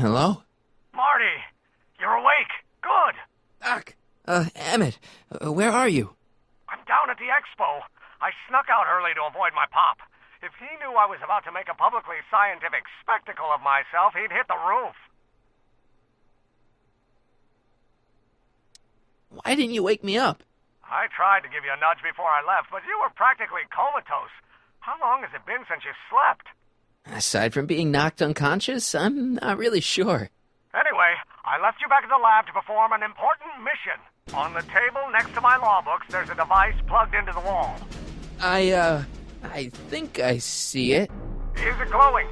Hello? Marty, you're awake. Good. Doc. Emmett, where are you? I'm down at the Expo. I snuck out early to avoid my pop. If he knew I was about to make a publicly scientific spectacle of myself, he'd hit the roof. Why didn't you wake me up? I tried to give you a nudge before I left, but you were practically comatose. How long has it been since you slept? Aside from being knocked unconscious, I'm not really sure. Anyway, I left you back at the lab to perform an important mission. On the table next to my law books, there's a device plugged into the wall. I think I see it. Is it glowing?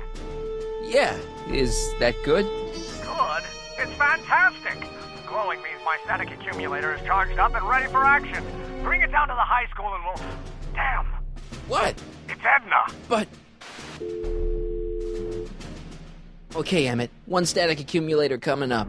Yeah, is that good? Good? It's fantastic! Glowing means my static accumulator is charged up and ready for action. Bring it down to the high school and we'll... Damn! What? It's Edna! But... Okay, Emmett. One static accumulator coming up.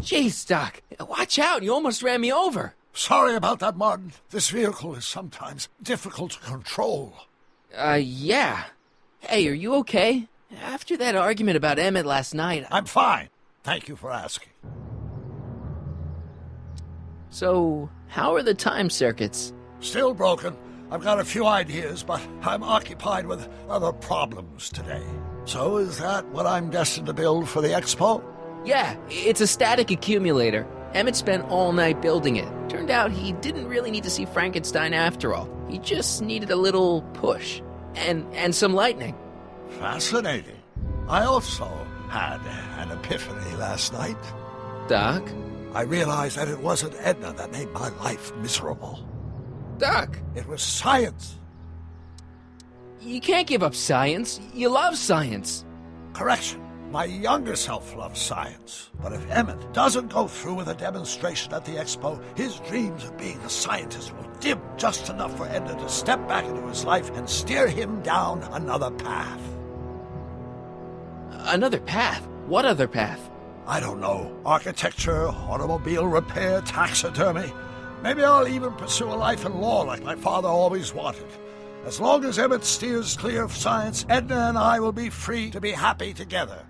Jeez, Doc. Watch out. You almost ran me over. Sorry about that, Martin. This vehicle is sometimes difficult to control. Yeah. Hey, are you okay? After that argument about Emmett last night... I'm fine. Thank you for asking. So, how are the time circuits? Still broken. I've got a few ideas, but I'm occupied with other problems today. So is that what I'm destined to build for the Expo? Yeah, it's a static accumulator. Emmett spent all night building it. Turned out he didn't really need to see Frankenstein after all. He just needed a little push. And some lightning. Fascinating. I also had an epiphany last night. Doc? I realized that it wasn't Edna that made my life miserable. Doc! It was science. You can't give up science. You love science. Correction. My younger self loves science. But if Emmett doesn't go through with a demonstration at the Expo, his dreams of being a scientist will dim just enough for Edna to step back into his life and steer him down another path. Another path? What other path? I don't know. Architecture, automobile repair, taxidermy. Maybe I'll even pursue a life in law like my father always wanted. As long as Emmett steers clear of science, Edna and I will be free to be happy together.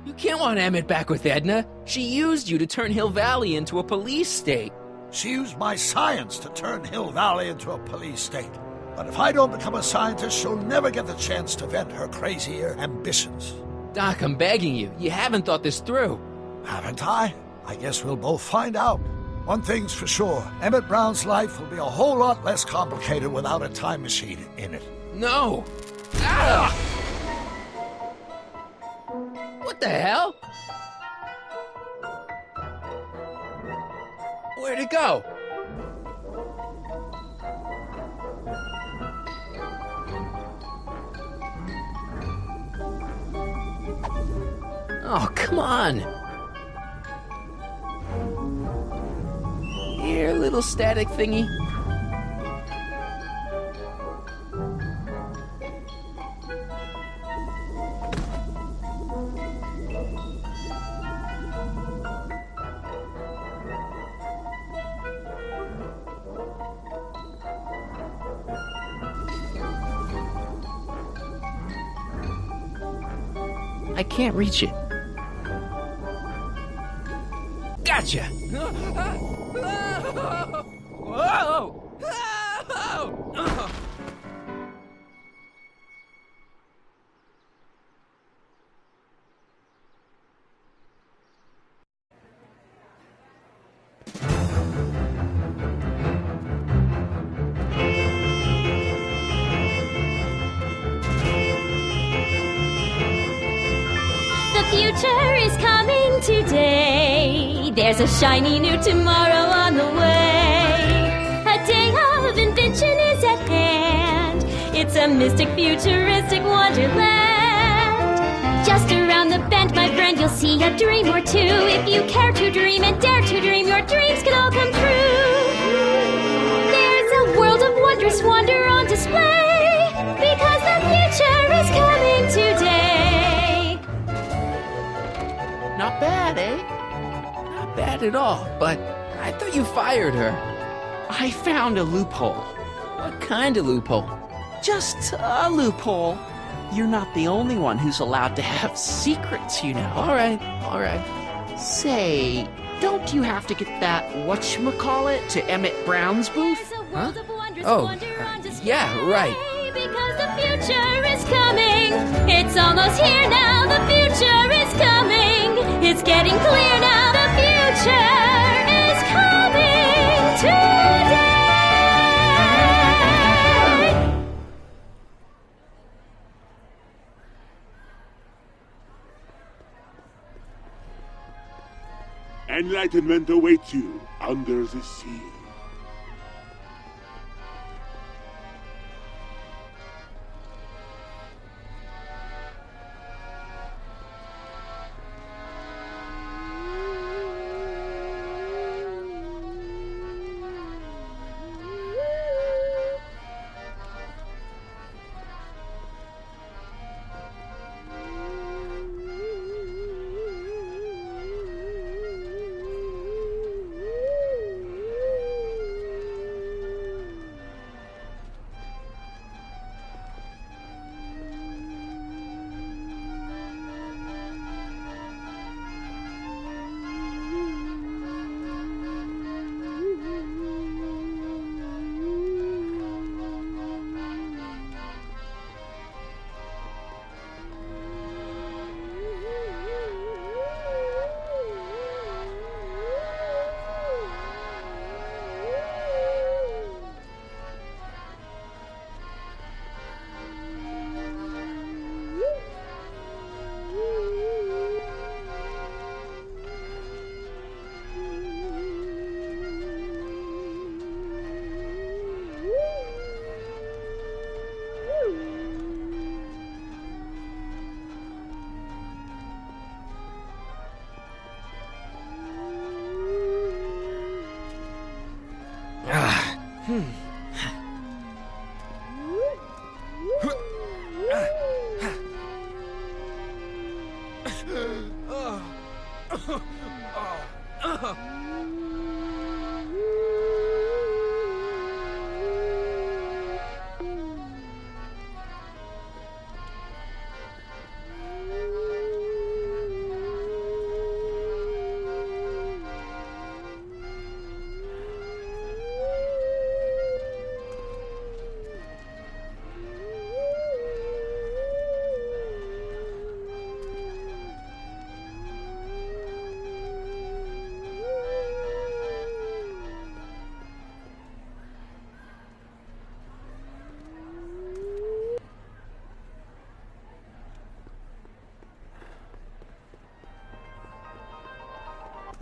You can't want Emmett back with Edna. She used you to turn Hill Valley into a police state. She used my science to turn Hill Valley into a police state. But if I don't become a scientist, she'll never get the chance to vent her crazier ambitions. Doc, I'm begging you. You haven't thought this through. Haven't I? I guess we'll both find out. One thing's for sure, Emmett Brown's life will be a whole lot less complicated without a time machine in it. No! Ah! What the hell? Where'd it go? Oh, come on! Here, little static thingy. I can't reach it. Gotcha! Whoa! The future is coming today. There's a shiny new tomorrow on the way. A day of invention is at hand. It's a mystic, futuristic wonderland. Just around the bend, my friend, you'll see a dream or two. If you care to dream and dare to dream, your dreams can all come true. There's a world of wonder bad at all, but I thought you fired her. I found a loophole. What kind of loophole? Just a loophole. You're not the only one who's allowed to have secrets, you know. All right. Say, don't you have to get that whatchamacallit to Emmett Brown's booth? Huh? Oh, yeah, right. Because the future is coming. It's almost here now. The future is coming. It's getting clear now. The future is coming today. Enlightenment awaits you under the sea.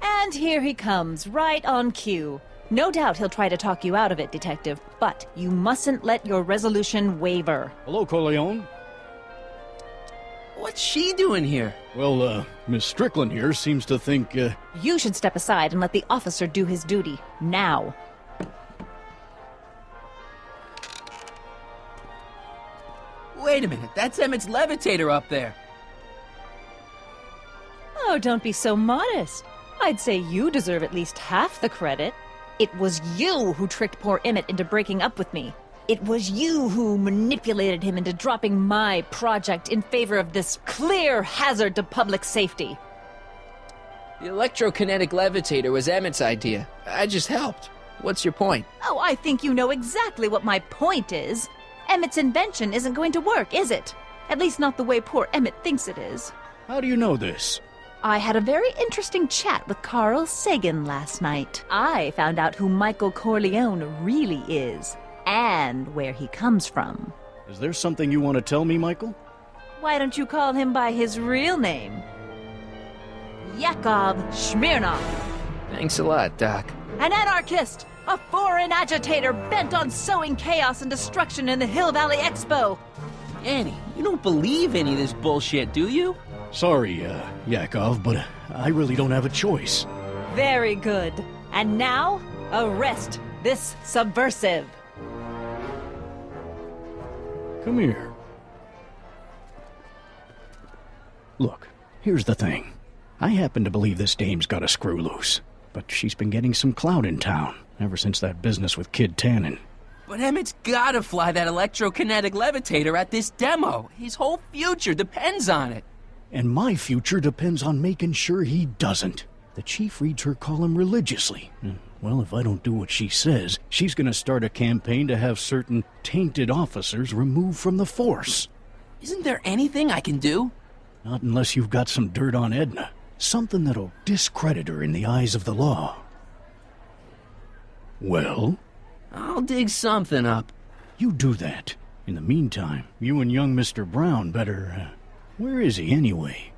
And here he comes, right on cue. No doubt he'll try to talk you out of it, Detective, but you mustn't let your resolution waver. Hello, Corleone. What's she doing here? Well, Miss Strickland here seems to think, You should step aside and let the officer do his duty. Now. Wait a minute, that's Emmett's levitator up there. Oh, don't be so modest. I'd say you deserve at least half the credit. It was you who tricked poor Emmett into breaking up with me. It was you who manipulated him into dropping my project in favor of this clear hazard to public safety. The electrokinetic levitator was Emmett's idea. I just helped. What's your point? Oh, I think you know exactly what my point is. Emmett's invention isn't going to work, is it? At least not the way poor Emmett thinks it is. how do you know this? I had a very interesting chat with Carl Sagan last night. I found out who Michael Corleone really is, and where he comes from. Is there something you want to tell me, Michael? Why don't you call him by his real name? Yakov Smirnov. Thanks a lot, Doc. An anarchist! A foreign agitator bent on sowing chaos and destruction in the Hill Valley Expo! Annie, you don't believe any of this bullshit, do you? Sorry, Yakov, but I really don't have a choice. Very good. And now, arrest this subversive. Come here. Look, here's the thing. I happen to believe this dame's got a screw loose. but she's been getting some clout in town ever since that business with Kid Tannen. But Emmett's gotta fly that electrokinetic levitator at this demo. His whole future depends on it. And my future depends on making sure he doesn't. The chief reads her column religiously. Well, if I don't do what she says, she's gonna start a campaign to have certain tainted officers removed from the force. Isn't there anything I can do? Not unless you've got some dirt on Edna. Something that'll discredit her in the eyes of the law. Well? I'll dig something up. You do that. In the meantime, you and young Mr. Brown better... where is he, anyway?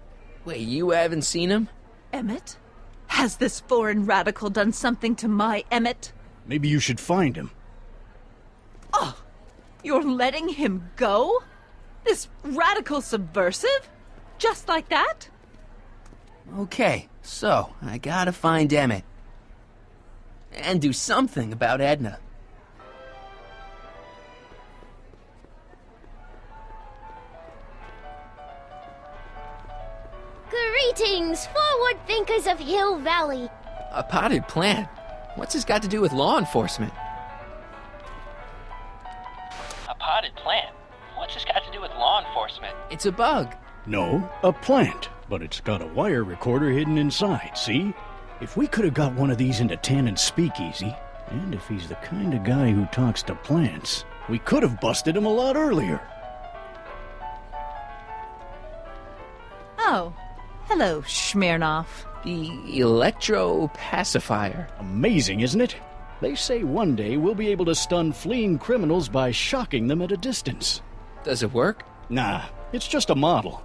Wait, you haven't seen him? Emmett? Has this foreign radical done something to my Emmett? Maybe you should find him. Oh, you're letting him go? This radical subversive? Just like that? Okay, so I gotta find Emmett. And do something about Edna. Greetings, forward thinkers of Hill Valley. A potted plant? What's this got to do with law enforcement? A potted plant? What's this got to do with law enforcement? It's a bug. No, a plant. But it's got a wire recorder hidden inside, see? If we could have got one of these into Tannen's speakeasy, and if he's the kind of guy who talks to plants, we could have busted him a lot earlier. Oh, hello, Smirnoff. The electro pacifier. Amazing, isn't it? They say one day we'll be able to stun fleeing criminals by shocking them at a distance. Does it work? Nah, it's just a model.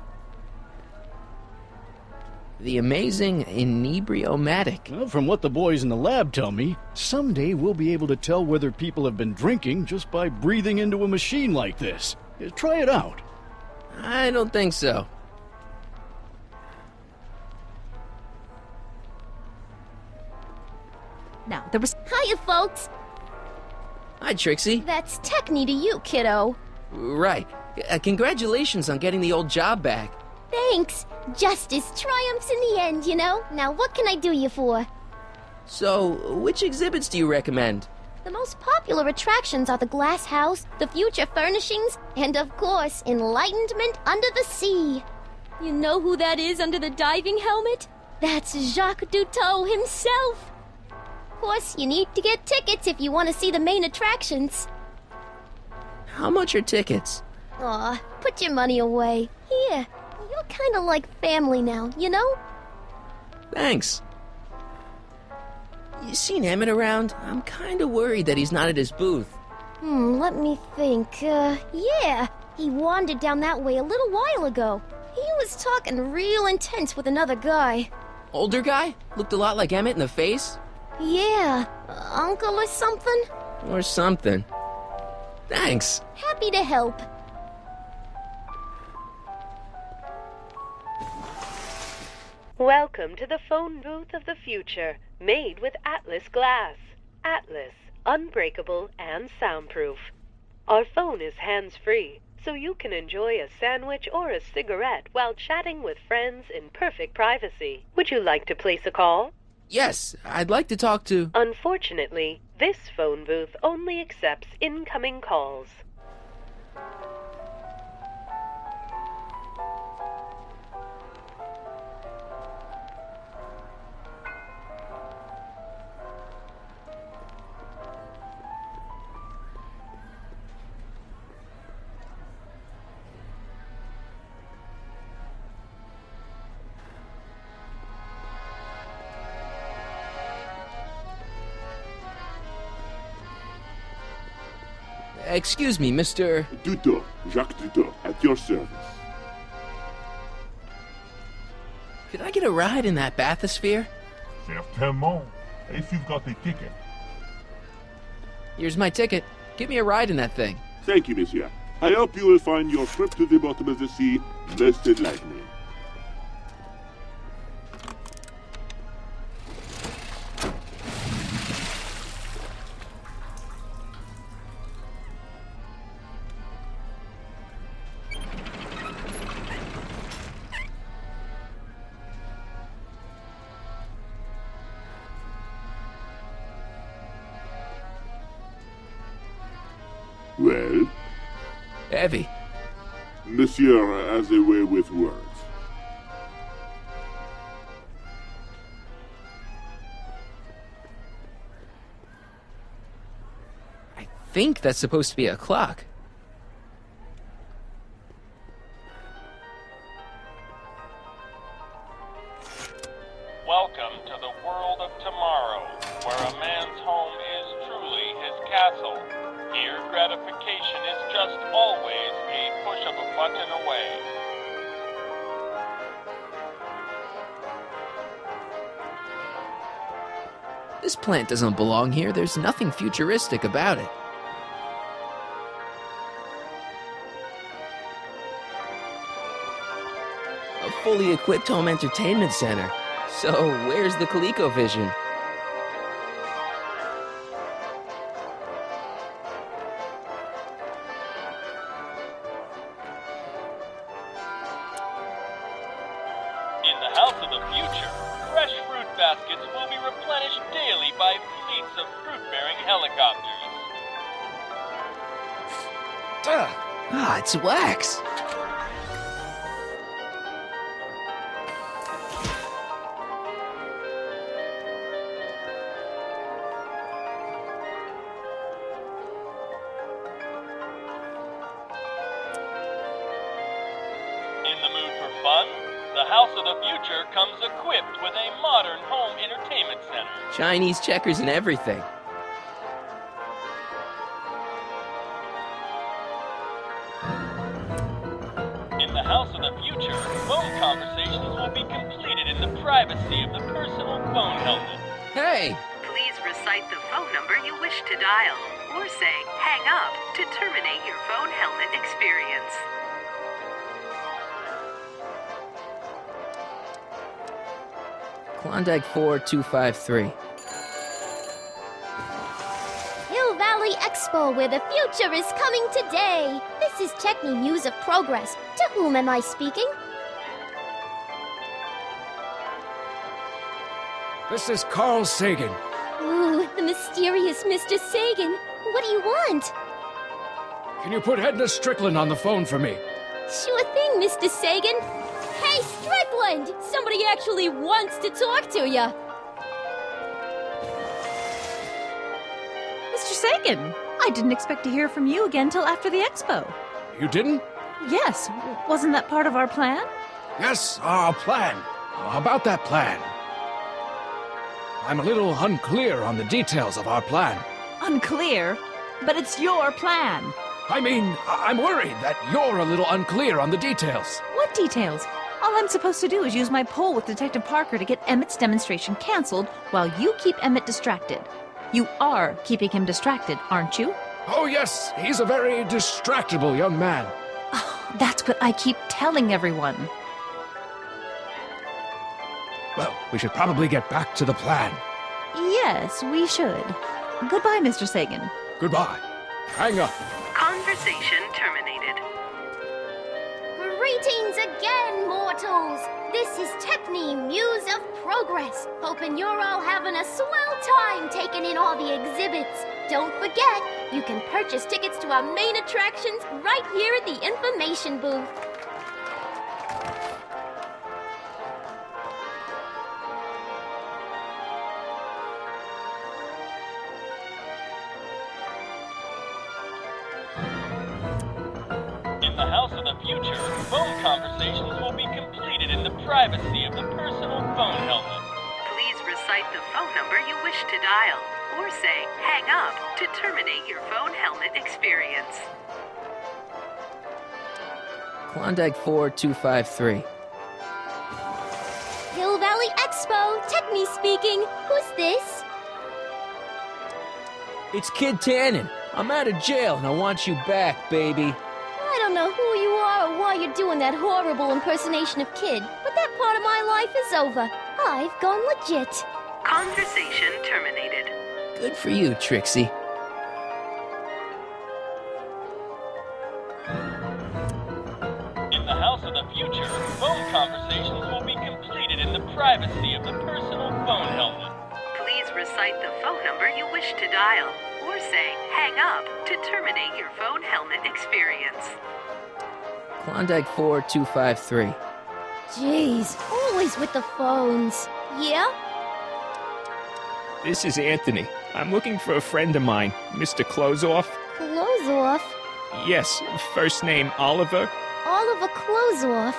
The amazing inebriomatic. Well, from what the boys in the lab tell me, someday we'll be able to tell whether people have been drinking just by breathing into a machine like this. Try it out. I don't think so. Now, there was... Hiya, folks. Hi, Trixie. That's Techni to you, kiddo. Right. Congratulations on getting the old job back. Thanks. Justice triumphs in the end, you know? Now, what can I do you for? So, which exhibits do you recommend? The most popular attractions are the Glass House, the Future Furnishings, and of course, Enlightenment Under the Sea. You know who that is under the diving helmet? That's Jacques Duteau himself. Of course, you need to get tickets if you want to see the main attractions. How much are tickets? Aw, put your money away. Here, you're kind of like family now, you know? Thanks. You seen Emmett around? I'm kind of worried that he's not at his booth. Let me think. Yeah, he wandered down that way a little while ago. He was talking real intense with another guy. Older guy? Looked a lot like Emmett in the face? Yeah, uncle or something? Or something. Thanks. Happy to help. Welcome to the phone booth of the future, made with Atlas glass. Atlas, unbreakable and soundproof. Our phone is hands-free, so you can enjoy a sandwich or a cigarette while chatting with friends in perfect privacy. Would you like to place a call? Yes, I'd like to talk to... Unfortunately, this phone booth only accepts incoming calls. Excuse me, Mr... Duteau, Jacques Duteau, at your service. Could I get a ride in that Bathysphere? Certainement, if you've got a ticket. Here's my ticket. Give me a ride in that thing. Thank you, monsieur. I hope you will find your trip to the bottom of the sea most enlightening. Well, Heavy. Monsieur has a way with words. I think that's supposed to be a clock. Welcome to the world of tomorrow, where a man's home is truly his castle. Here, gratification is just always a push of a button away. This plant doesn't belong here. There's nothing futuristic about it. A fully equipped home entertainment center. So, where's the ColecoVision? In the house of the future, fresh fruit baskets will be replenished daily by fleets of fruit-bearing helicopters. Ah, it's wax. In the mood for fun? The house of the future comes equipped with a modern home entertainment center. Chinese checkers and everything. In the house of the future, phone conversations will be completed in the privacy of the personal phone helmet. Hey! Please recite the phone number you wish to dial, or say hang up to terminate your phone helmet experience. Klondike 4253. Hill Valley Expo, where the future is coming today. This is Techni News of Progress. To whom am I speaking? This is Carl Sagan. Ooh, the mysterious Mr. Sagan. What do you want? Can you put Edna Strickland on the phone for me? Sure thing, Mr. Sagan. Hey, Strickland! Somebody actually wants to talk to ya. Mr. Sagan, I didn't expect to hear from you again till after the expo. You didn't? Yes, wasn't that part of our plan? Yes, our plan. About that plan. I'm a little unclear on the details of our plan. Unclear? But it's your plan. I mean, I'm worried that you're a little unclear on the details. What details? All I'm supposed to do is use my poll with Detective Parker to get Emmett's demonstration canceled while you keep Emmett distracted. You are keeping him distracted, aren't you? Oh, yes, he's a very distractible young man. Oh, that's what I keep telling everyone. Well, we should probably get back to the plan. Yes, we should. Goodbye, Mr. Sagan. Goodbye. Hang up. Conversation terminated. Greetings again, mortals! This is Techni Muse of Progress. Hoping you're all having a swell time taking in all the exhibits. Don't forget, you can purchase tickets to our main attractions right here at the information booth. In the house of the future, phone conversations will be completed in the privacy of the personal phone helmet. Please recite the phone number you wish to dial, or say hang up to terminate your phone helmet experience. Klondike 4253. Hill Valley Expo, Techni speaking. Who's this? It's Kid Tannen. I'm out of jail and I want you back, baby. I don't know who you are or why you're doing that horrible impersonation of Kid, but that part of my life is over. I've gone legit. Conversation terminated. Good for you, Trixie. In the house of the future, phone conversations will be completed in the privacy of the personal phone helmet. Please recite the phone number number you wish to dial, or say hang up to terminate your phone helmet experience. Klondike 4253. Jeez, always with the phones. Yeah? This is Anthony. I'm looking for a friend of mine, Mr. Closeoff. Close off? Yes, first name Oliver. Oliver Closeoff?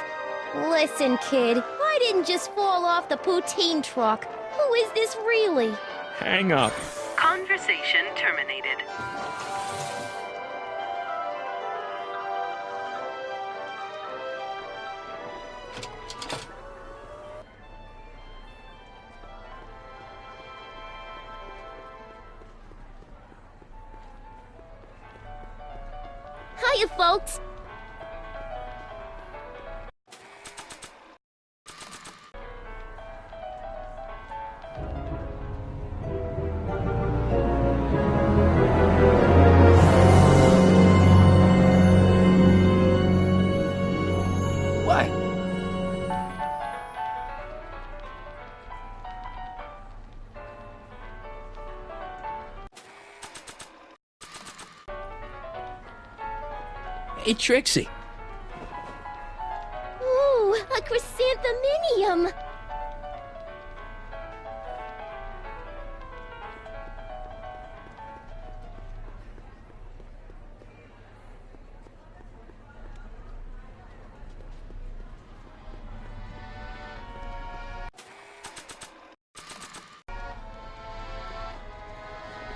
Listen, kid, I didn't just fall off the poutine truck. Who is this really? Hang up. Conversation terminated. Hiya, folks. What? Hey, Trixie. Ooh, a chrysantheminium.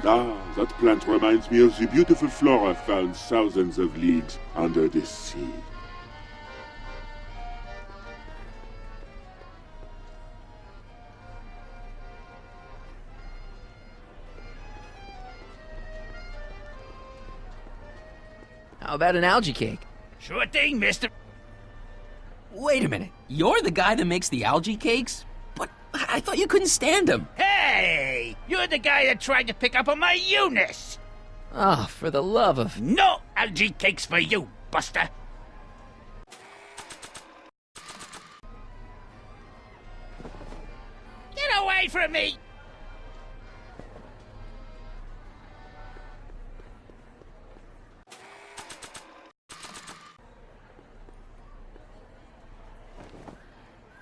Ah, that plant reminds me of the beautiful flora found thousands of leagues under the sea. How about an algae cake? Sure thing, mister. Wait a minute. You're the guy that makes the algae cakes? But I thought you couldn't stand them. Hey! You're the guy that tried to pick up on my Eunice! Oh, for the love of... No algae cakes for you, Buster! Get away from me!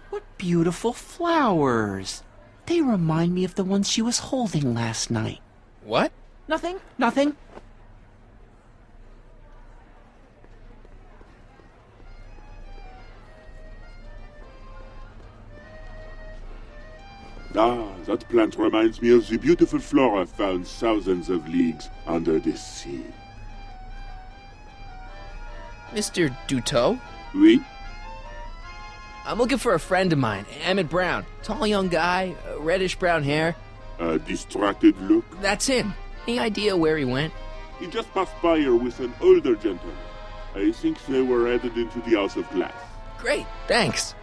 What beautiful flowers. They remind me of the ones she was holding last night. What? Nothing, nothing. Ah, that plant reminds me of the beautiful flora found thousands of leagues under the sea. Mr. Duteau? Oui? I'm looking for a friend of mine, Emmett Brown. Tall young guy, reddish-brown hair. A distracted look? That's him. Any idea where he went? He just passed by here with an older gentleman. I think they were headed into the House of Glass. Great, thanks.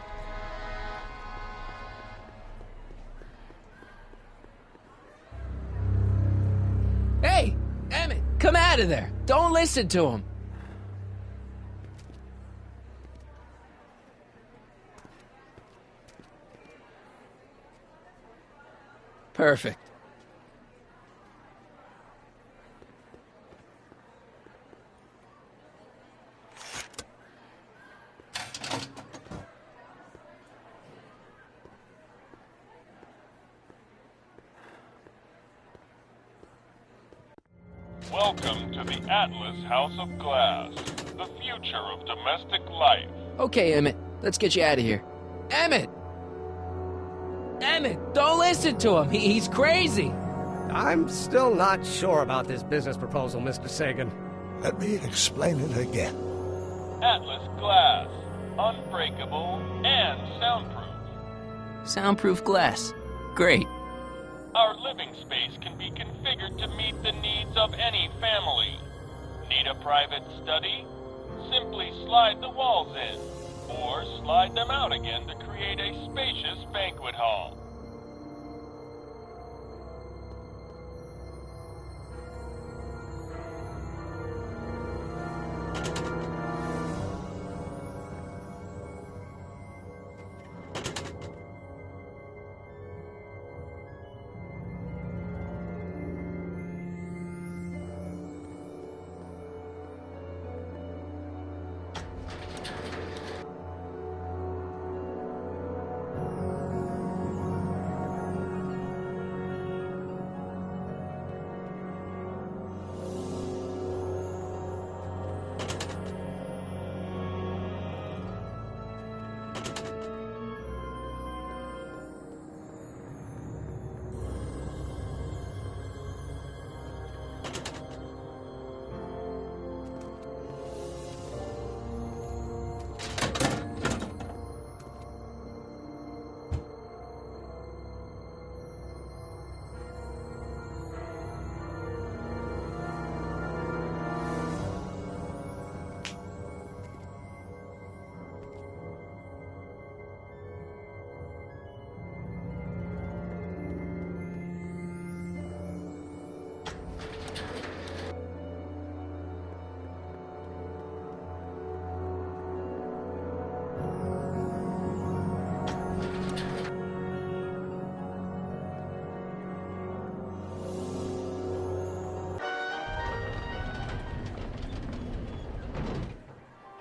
Hey, Emmett, come out of there. Don't listen to him. Perfect. Welcome to the Atlas House of Glass, the future of domestic life. Okay, Emmett, let's get you out of here. Emmett! Emmett, don't listen to him. He's crazy. I'm still not sure about this business proposal, Mr. Sagan. Let me explain it again. Atlas Glass, unbreakable and soundproof. Soundproof glass. Great. Our living space can be configured to meet the needs of any family. Need a private study? Simply slide the walls in, or slide them out again to create a spacious banquet hall.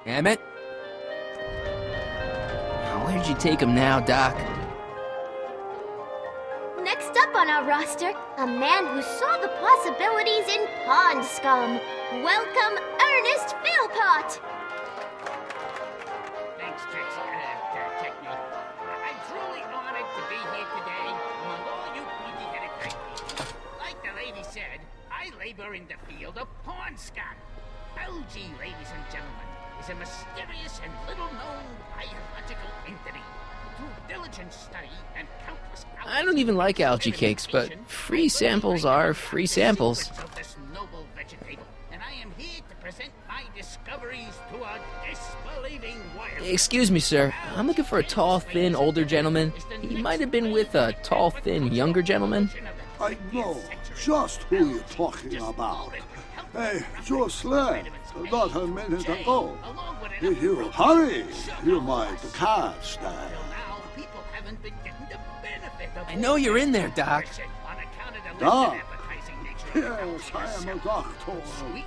Emmett? Where'd you take him now, Doc? Next up on our roster, a man who saw the possibilities in pond scum. Welcome, Ernest Philpott! Thanks, Techno. I'm truly honored to be here today among all you pointy-headed great people. Like the lady said, I labor in the field of pond scum. Algae, ladies and gentlemen, is a mysterious and little-known biological entity. Through diligent study and countless I don't even like algae cakes, but free samples are free samples. of this noble vegetable, and I am here to present my discoveries to a disbelieving world. Excuse me, sir. I'm looking for a tall, thin, older gentleman. He might have been with a tall, thin, younger gentleman. I know just who you're talking about. Hey, just left, not a minute ago. If you hurry, you might catch them. I know you're in there, Doc. Doc? Yes, I am a doctor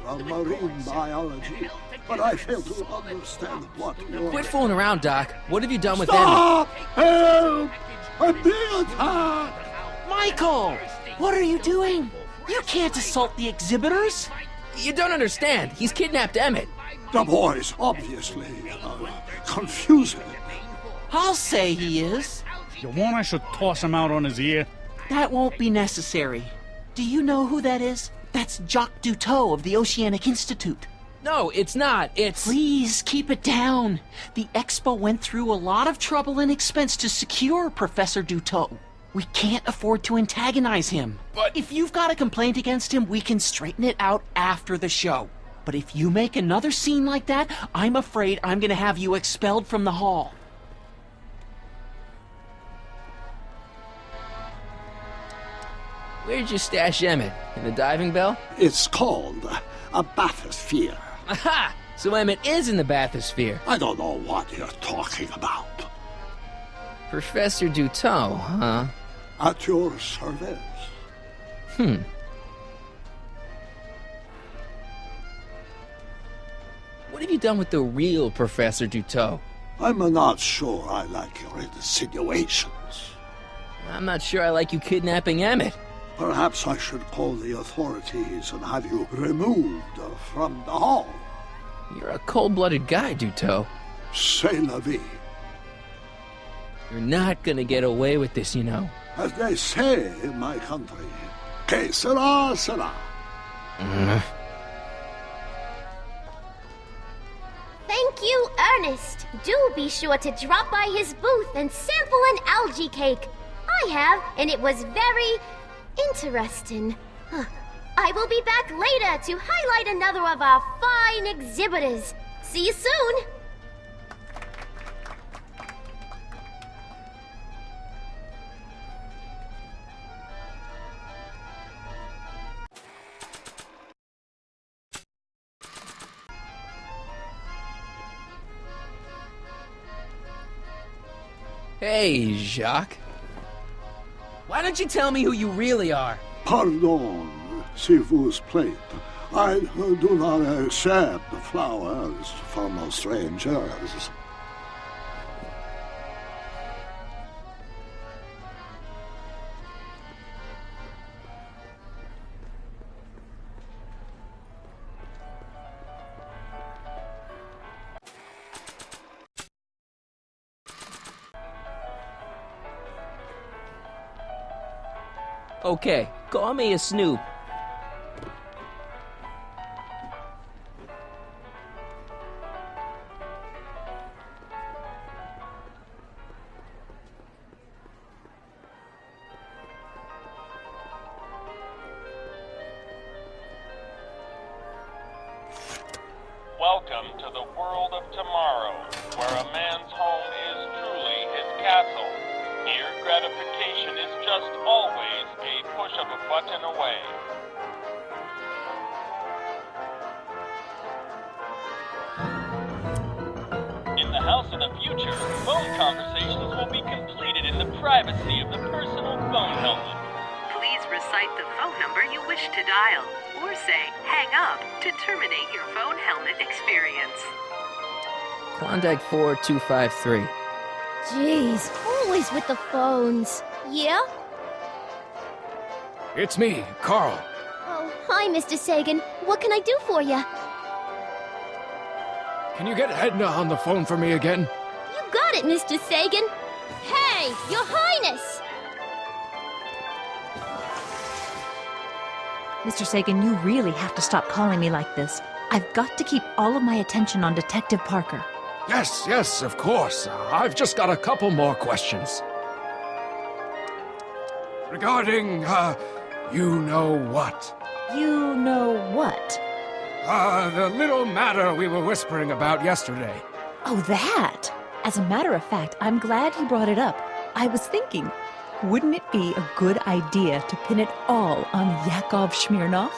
of marine biology, but I fail to understand what you're... Quit fooling around, Doc. What have you done with Stop! Emmett? Help! I'm being attacked! Michael! What are you doing? You can't assault the exhibitors! You don't understand. He's kidnapped Emmett. The boy's obviously confusing. I'll say he is. You want I should toss him out on his ear? That won't be necessary. Do you know who that is? That's Jacques Duteau of the Oceanic Institute. No, it's not. It's... Please, keep it down. The Expo went through a lot of trouble and expense to secure Professor Duteau. We can't afford to antagonize him. But... If you've got a complaint against him, we can straighten it out after the show. But if you make another scene like that, I'm afraid I'm gonna have you expelled from the hall. Where'd you stash Emmett? In the diving bell? It's called a Bathysphere. Aha! So Emmett is in the Bathysphere. I don't know what you're talking about. Professor Duteau, huh? At your service. What have you done with the real Professor Duteau? I'm not sure I like your insinuations. I'm not sure I like you kidnapping Emmett. Perhaps I should call the authorities and have you removed from the hall. You're a cold-blooded guy, Duteau. C'est la vie. You're not gonna get away with this, you know. As they say in my country, que sera, sera. Thank you, Ernest. Do be sure to drop by his booth and sample an algae cake. I have, and it was very interesting. I will be back later to highlight another of our fine exhibitors. See you soon. Hey, Jacques. Why don't you tell me who you really are? Pardon, s'il vous plaît. I do not accept flowers from strangers. Okay, call me a snoop. Welcome to the world of tomorrow, where a man's home is truly his castle. Here, gratification is just always a push of a button away. In the house of the future, phone conversations will be completed in the privacy of the personal phone helmet. Please recite the phone number you wish to dial, or say hang up to terminate your phone helmet experience. Klondike 4253. Jeez, always with the phones. Yeah? It's me, Carl. Oh, hi, Mr. Sagan. What can I do for you? Can you get Edna on the phone for me again? You got it, Mr. Sagan. Hey, Your Highness! Mr. Sagan, you really have to stop calling me like this. I've got to keep all of my attention on Detective Parker. Yes, of course. I've just got a couple more questions. Regarding, you know what? You know what? The little matter we were whispering about yesterday. Oh, that! As a matter of fact, I'm glad you brought it up. I was thinking, wouldn't it be a good idea to pin it all on Yakov Smirnov?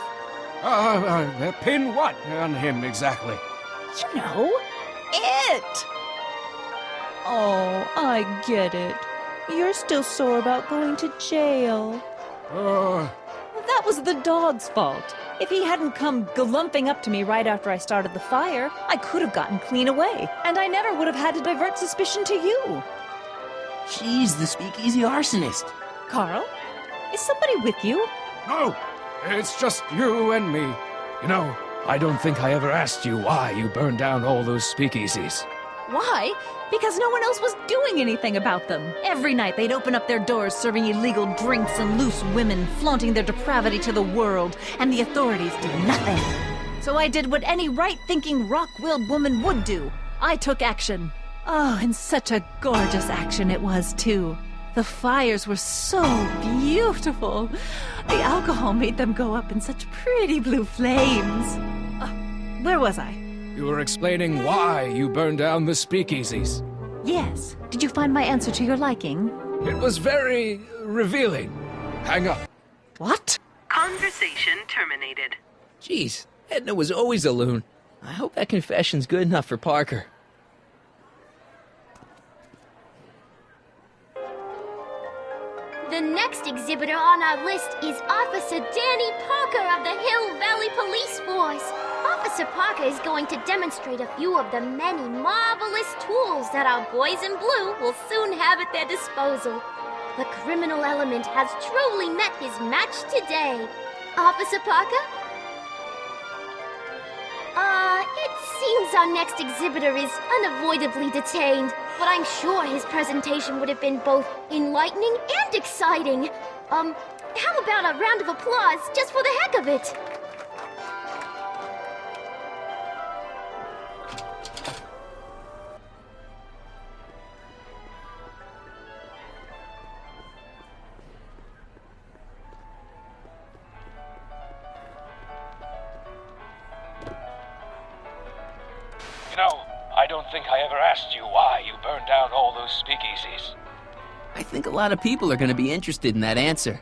Pin what on him exactly? You know, it! Oh, I get it. You're still sore about going to jail. That was the dog's fault. If he hadn't come galumping up to me right after I started the fire, I could have gotten clean away, and I never would have had to divert suspicion to you. She's the speakeasy arsonist. Carl, is somebody with you? No, it's just you and me. You know, I don't think I ever asked you why you burned down all those speakeasies. Why? Because no one else was doing anything about them. Every night they'd open up their doors serving illegal drinks and loose women, flaunting their depravity to the world, and the authorities did nothing. So I did what any right-thinking, rock-willed woman would do. I took action. Oh, and such a gorgeous action it was, too. The fires were so beautiful. The alcohol made them go up in such pretty blue flames. Where was I? You were explaining why you burned down the speakeasies. Yes. Did you find my answer to your liking? It was very revealing. Hang up. What? Conversation terminated. Jeez, Edna was always a loon. I hope that confession's good enough for Parker. The next exhibitor on our list is Officer Danny Parker of the Hill Valley Police Force. Officer Parker is going to demonstrate a few of the many marvelous tools that our boys in blue will soon have at their disposal. The criminal element has truly met his match today. Officer Parker? It seems our next exhibitor is unavoidably detained, but I'm sure his presentation would have been both enlightening and exciting. How about a round of applause just for the heck of it? You know, I don't think I ever asked you why you burned down all those speakeasies. I think a lot of people are going to be interested in that answer.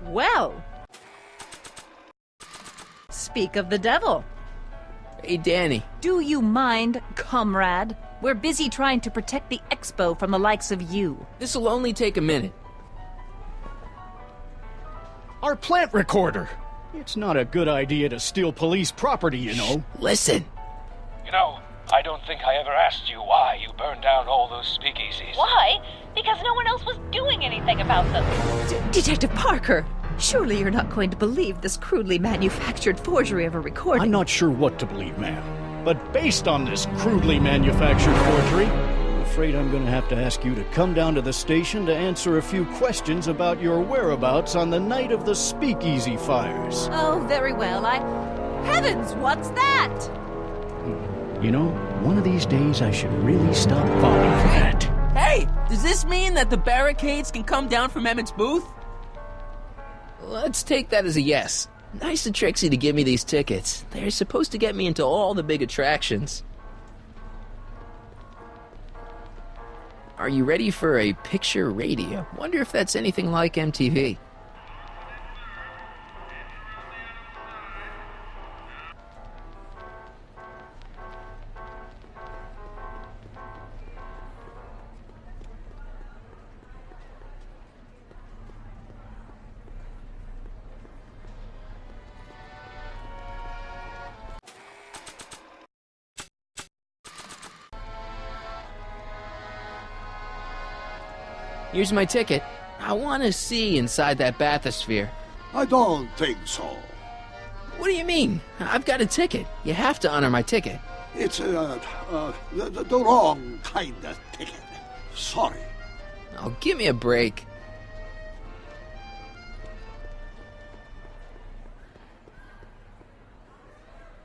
Well, speak of the devil. Hey, Danny. Do you mind, comrade? We're busy trying to protect the Expo from the likes of you. This'll only take a minute. Our plant recorder! It's not a good idea to steal police property, you know. Listen. You know, I don't think I ever asked you why you burned down all those speakeasies. Why? Because no one else was doing anything about them. Detective Parker, surely you're not going to believe this crudely manufactured forgery of a recording. I'm not sure what to believe, ma'am. But based on this crudely manufactured forgery, I'm afraid I'm going to have to ask you to come down to the station to answer a few questions about your whereabouts on the night of the speakeasy fires. Oh, very well. Heavens, what's that? You know, one of these days I should really stop falling for that. Hey, does this mean that the barricades can come down from Emmett's booth? Let's take that as a yes. Nice of Trixie to give me these tickets. They're supposed to get me into all the big attractions. Are you ready for a picture radio? Wonder if that's anything like MTV. Here's my ticket. I want to see inside that Bathysphere. I don't think so. What do you mean? I've got a ticket. You have to honor my ticket. It's the wrong kind of ticket. Sorry. Oh, give me a break.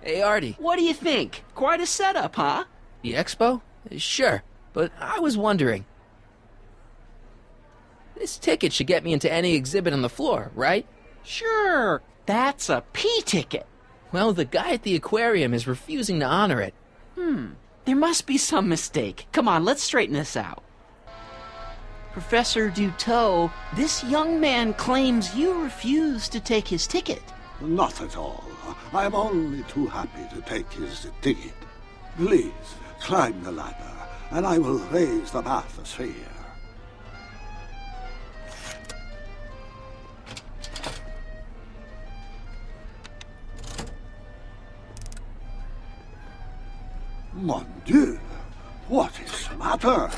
Hey, Artie. What do you think? Quite a setup, huh? The Expo? Sure, but I was wondering. This ticket should get me into any exhibit on the floor, right? Sure. That's a P ticket. Well, the guy at the aquarium is refusing to honor it. There must be some mistake. Come on, let's straighten this out. Professor Duteau, this young man claims you refused to take his ticket. Not at all. I'm only too happy to take his ticket. Please, climb the ladder, and I will raise the Bathysphere. Mon Dieu! What is the matter?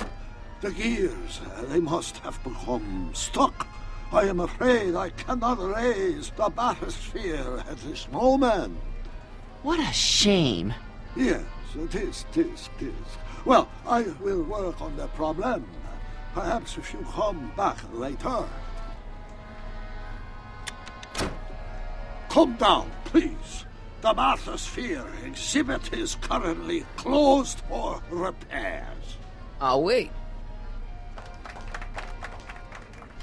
The gears, they must have become stuck. I am afraid I cannot raise the Bathysphere at this moment. What a shame. Yes, it is. Well, I will work on the problem. Perhaps if you come back later. Come down, please. The Bathysphere exhibit is currently closed for repairs. I'll wait.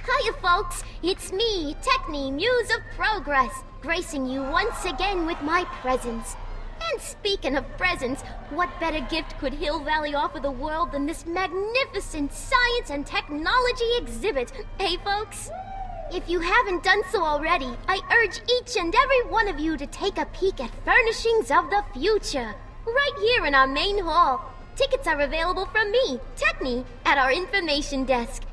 Hiya, folks. It's me, Techni, Muse of Progress, gracing you once again with my presence. And speaking of presents, what better gift could Hill Valley offer the world than this magnificent science and technology exhibit, eh, folks? If you haven't done so already, I urge each and every one of you to take a peek at Furnishings of the Future, right here in our main hall. Tickets are available from me, Techni, at our information desk.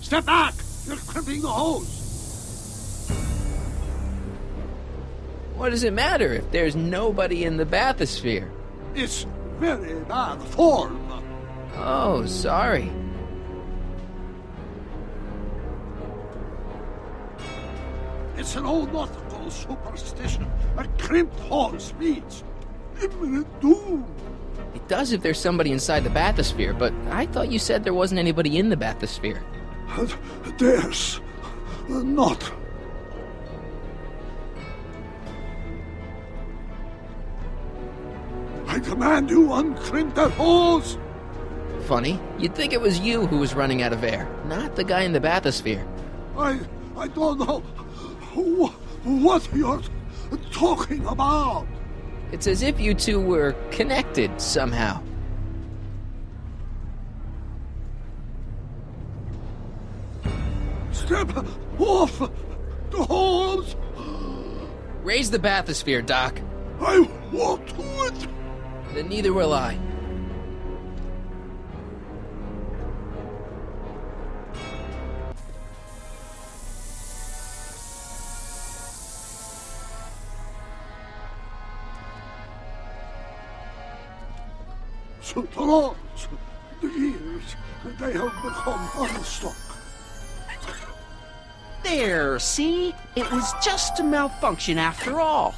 Step back! You're crimping the hose! What does it matter if there's nobody in the Bathysphere? It's very bad form. Oh, sorry. It's an old nautical superstition. A crimped hose means imminent doom. It does if there's somebody inside the Bathysphere, but I thought you said there wasn't anybody in the Bathysphere. There's not. I command you uncrimp that hose! Funny, you'd think it was you who was running out of air, not the guy in the Bathysphere. I don't know what you're talking about. It's as if you two were connected somehow. Step off the hose! Raise the Bathysphere, Doc. I won't do it! Then neither will I. So the rods, the gears, they have become unstuck. There, see? It was just a malfunction after all.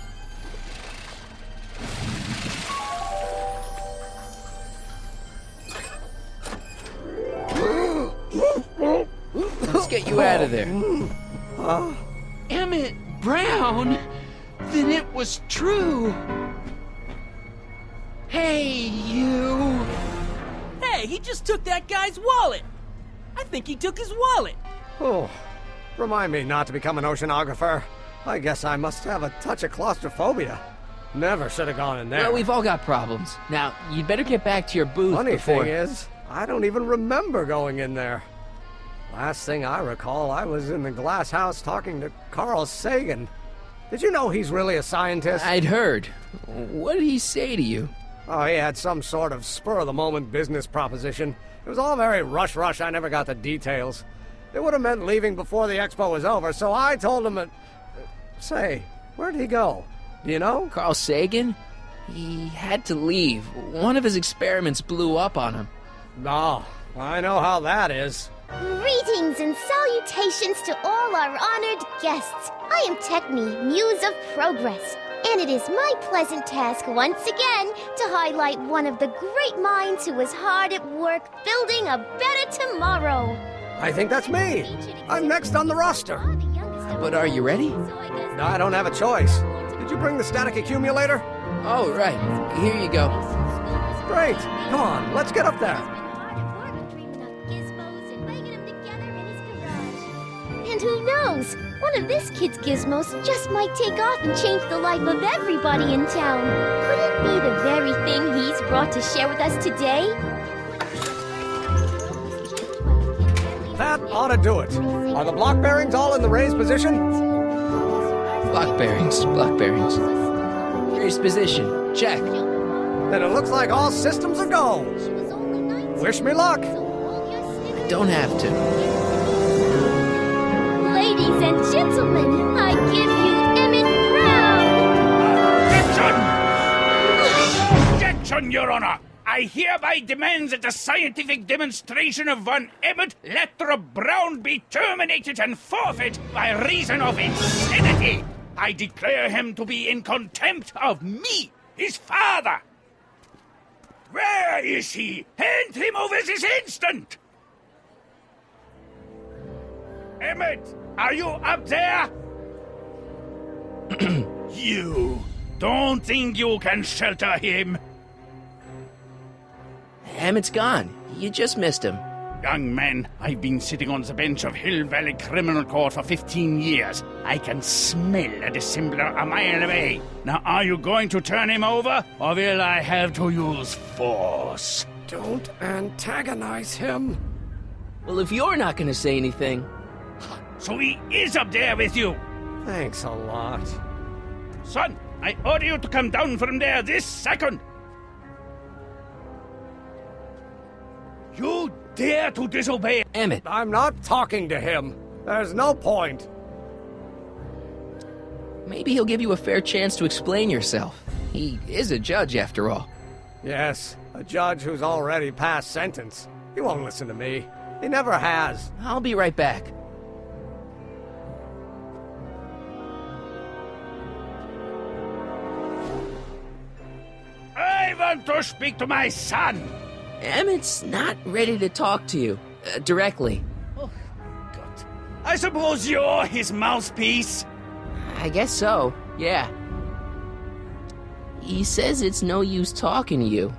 Let's get you out of there. Emmett Brown? Then it was true. Hey, you. Hey, he just took that guy's wallet. I think he took his wallet. Oh, remind me not to become an oceanographer. I guess I must have a touch of claustrophobia. Never should have gone in there. Well, we've all got problems. Now, you'd better get back to your booth Funny before... thing is, I don't even remember going in there. Last thing I recall, I was in the glass house talking to Carl Sagan. Did you know he's really a scientist? I'd heard. What did he say to you? Oh, he had some sort of spur-of-the-moment business proposition. It was all very rush, I never got the details. It would have meant leaving before the expo was over, so I told him Say, where'd he go? Do you know? Carl Sagan? He had to leave. One of his experiments blew up on him. No, I know how that is. Greetings and salutations to all our honored guests. I am Techne, Muse of Progress, and it is my pleasant task once again to highlight one of the great minds who was hard at work building a better tomorrow. I think that's me. I'm next on the roster. But are you ready? No, I don't have a choice. Did you bring the static accumulator? Oh, right. Here you go. Great. Come on, let's get up there. And who knows? One of this kid's gizmos just might take off and change the life of everybody in town. Could it be the very thing he's brought to share with us today? That ought to do it. Are the block bearings all in the raised position? Block bearings. Raised position. Check. Then it looks like all systems are go. Wish me luck. I don't have to. Ladies and gentlemen, I give you Emmett Brown! Objection, Your Honor! I hereby demand that the scientific demonstration of one Emmett Lathrop Brown be terminated and forfeit by reason of insanity. I declare him to be in contempt of me, his father. Where is he? Hand him over this instant! Emmett, are you up there? You don't think you can shelter him? Emmett's gone. You just missed him. Young man, I've been sitting on the bench of Hill Valley Criminal Court for 15 years. I can smell a dissembler a mile away. Now, are you going to turn him over, or will I have to use force? Don't antagonize him. Well, if you're not going to say anything... So he is up there with you? Thanks a lot. Son, I order you to come down from there this second. You dare to disobey Emmett. I'm not talking to him. There's no point. Maybe he'll give you a fair chance to explain yourself. He is a judge, after all. Yes, a judge who's already passed sentence. He won't listen to me. He never has. I'll be right back. I want to speak to my son. Emmett's not ready to talk to you, directly. Oh, God. I suppose you're his mouthpiece? I guess so, yeah. He says it's no use talking to you.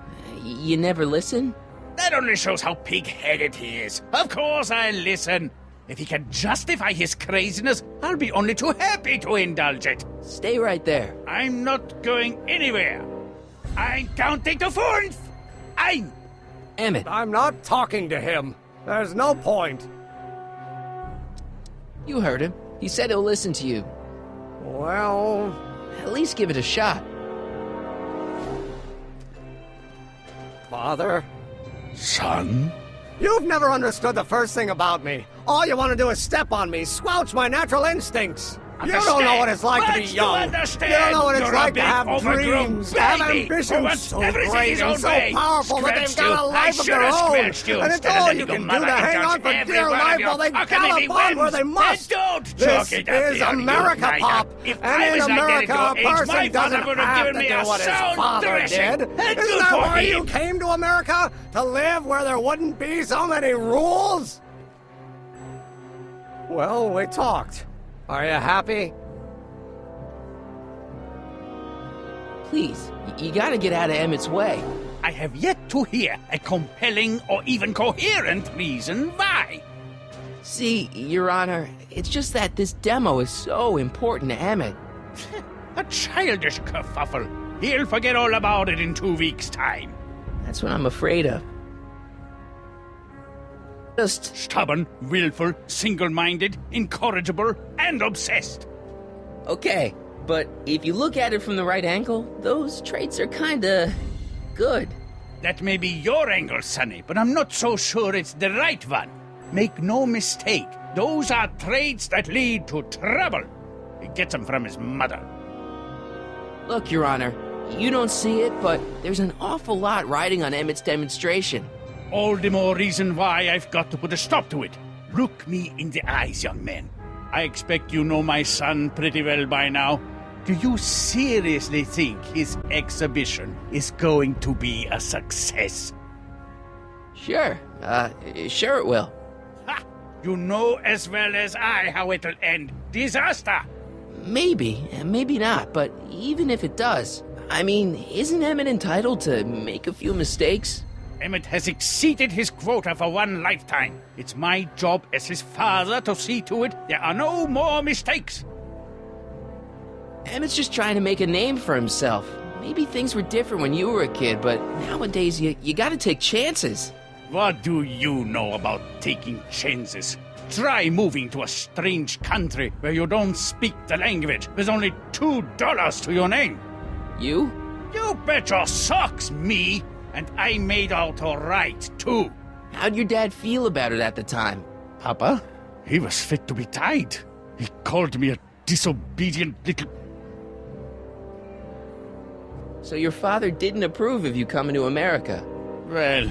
You never listen? That only shows how pig-headed he is. Of course I'll listen. If he can justify his craziness, I'll be only too happy to indulge it. Stay right there. I'm not going anywhere. I'm counting to 4. Emmett. I'm not talking to him. There's no point. You heard him. He said he'll listen to you. Well... At least give it a shot. Father? Son? You've never understood the first thing about me. All you want to do is step on me, squelch my natural instincts. You don't know what it's like to be young. You don't know what it's like to have dreams, to have ambitions so great and so powerful that they've got a life of their own. And it's all you can do to hang on for dear life while they gallop on where they must. This is America, Pop. And in America, a person doesn't have to do what his father did. Isn't that why you came to America? To live where there wouldn't be so many rules? Well, we talked. Are you happy? Please, you gotta get out of Emmett's way. I have yet to hear a compelling or even coherent reason why. See, Your Honor, it's just that this demo is so important to Emmett. A childish kerfuffle. He'll forget all about it in 2 weeks' time. That's what I'm afraid of. Just stubborn, willful, single-minded, incorrigible, and obsessed. Okay, but if you look at it from the right angle, those traits are kinda good. That may be your angle, Sonny, but I'm not so sure it's the right one. Make no mistake, Those are traits that lead to trouble. He gets them from his mother. Look, Your Honor, you don't see it, but there's an awful lot riding on Emmett's demonstration. All the more reason why I've got to put a stop to it. Look me in the eyes, young man. I expect you know my son pretty well by now. Do you seriously think his exhibition is going to be a success? Sure. Sure it will. Ha! You know as well as I how it'll end. Disaster! Maybe, maybe not, but even if it does, I mean, isn't Emmett entitled to make a few mistakes? Emmett has exceeded his quota for one lifetime. It's my job as his father to see to it there are no more mistakes. Emmett's just trying to make a name for himself. Maybe things were different when you were a kid, but nowadays you gotta take chances. What do you know about taking chances? Try moving to a strange country where you don't speak the language with only $2 to your name. You? You bet your socks, me! And I made out all right, too. How'd your dad feel about it at the time? Papa? He was fit to be tied. He called me a disobedient little... So your father didn't approve of you coming to America? Well,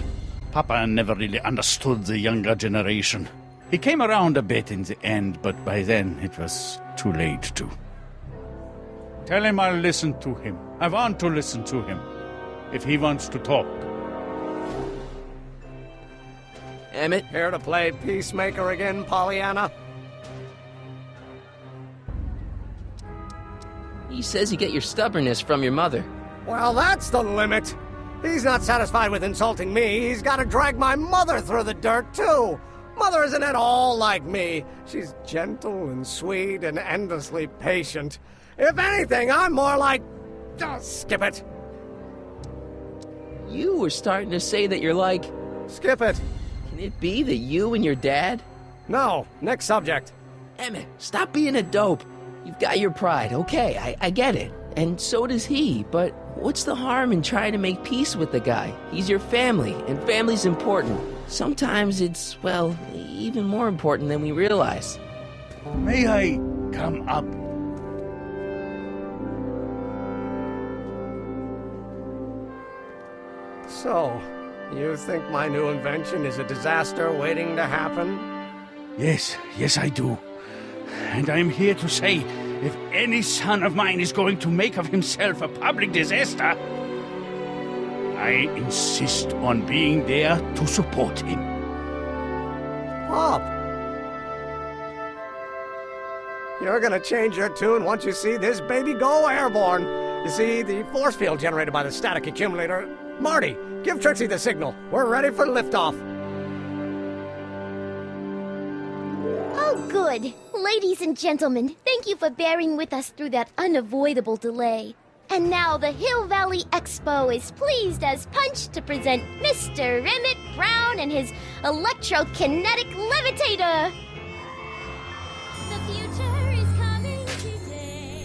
Papa never really understood the younger generation. He came around a bit in the end, but by then it was too late to. Tell him I'll listen to him. I want to listen to him. If he wants to talk. Emmett? Here to play peacemaker again, Pollyanna? He says you get your stubbornness from your mother. Well, that's the limit. He's not satisfied with insulting me. He's got to drag my mother through the dirt, too. Mother isn't at all like me. She's gentle and sweet and endlessly patient. If anything, I'm more like... Oh, skip it. You were starting to say that you're like... Skip it. Can it be that you and your dad? No. Next subject. Emmett, stop being a dope. You've got your pride, okay, I get it. And so does he, but what's the harm in trying to make peace with the guy? He's your family, and family's important. Sometimes it's, well, even more important than we realize. May I come up? So, you think my new invention is a disaster waiting to happen? Yes, I do. And I'm here to say, if any son of mine is going to make of himself a public disaster, I insist on being there to support him. Pop! You're gonna change your tune once you see this baby go airborne. You see, the force field generated by the static accumulator... Marty, give Trixie the signal. We're ready for liftoff. Oh, good. Ladies and gentlemen, thank you for bearing with us through that unavoidable delay. And now the Hill Valley Expo is pleased as punch to present Mr. Emmett Brown and his electrokinetic levitator. The future is coming today.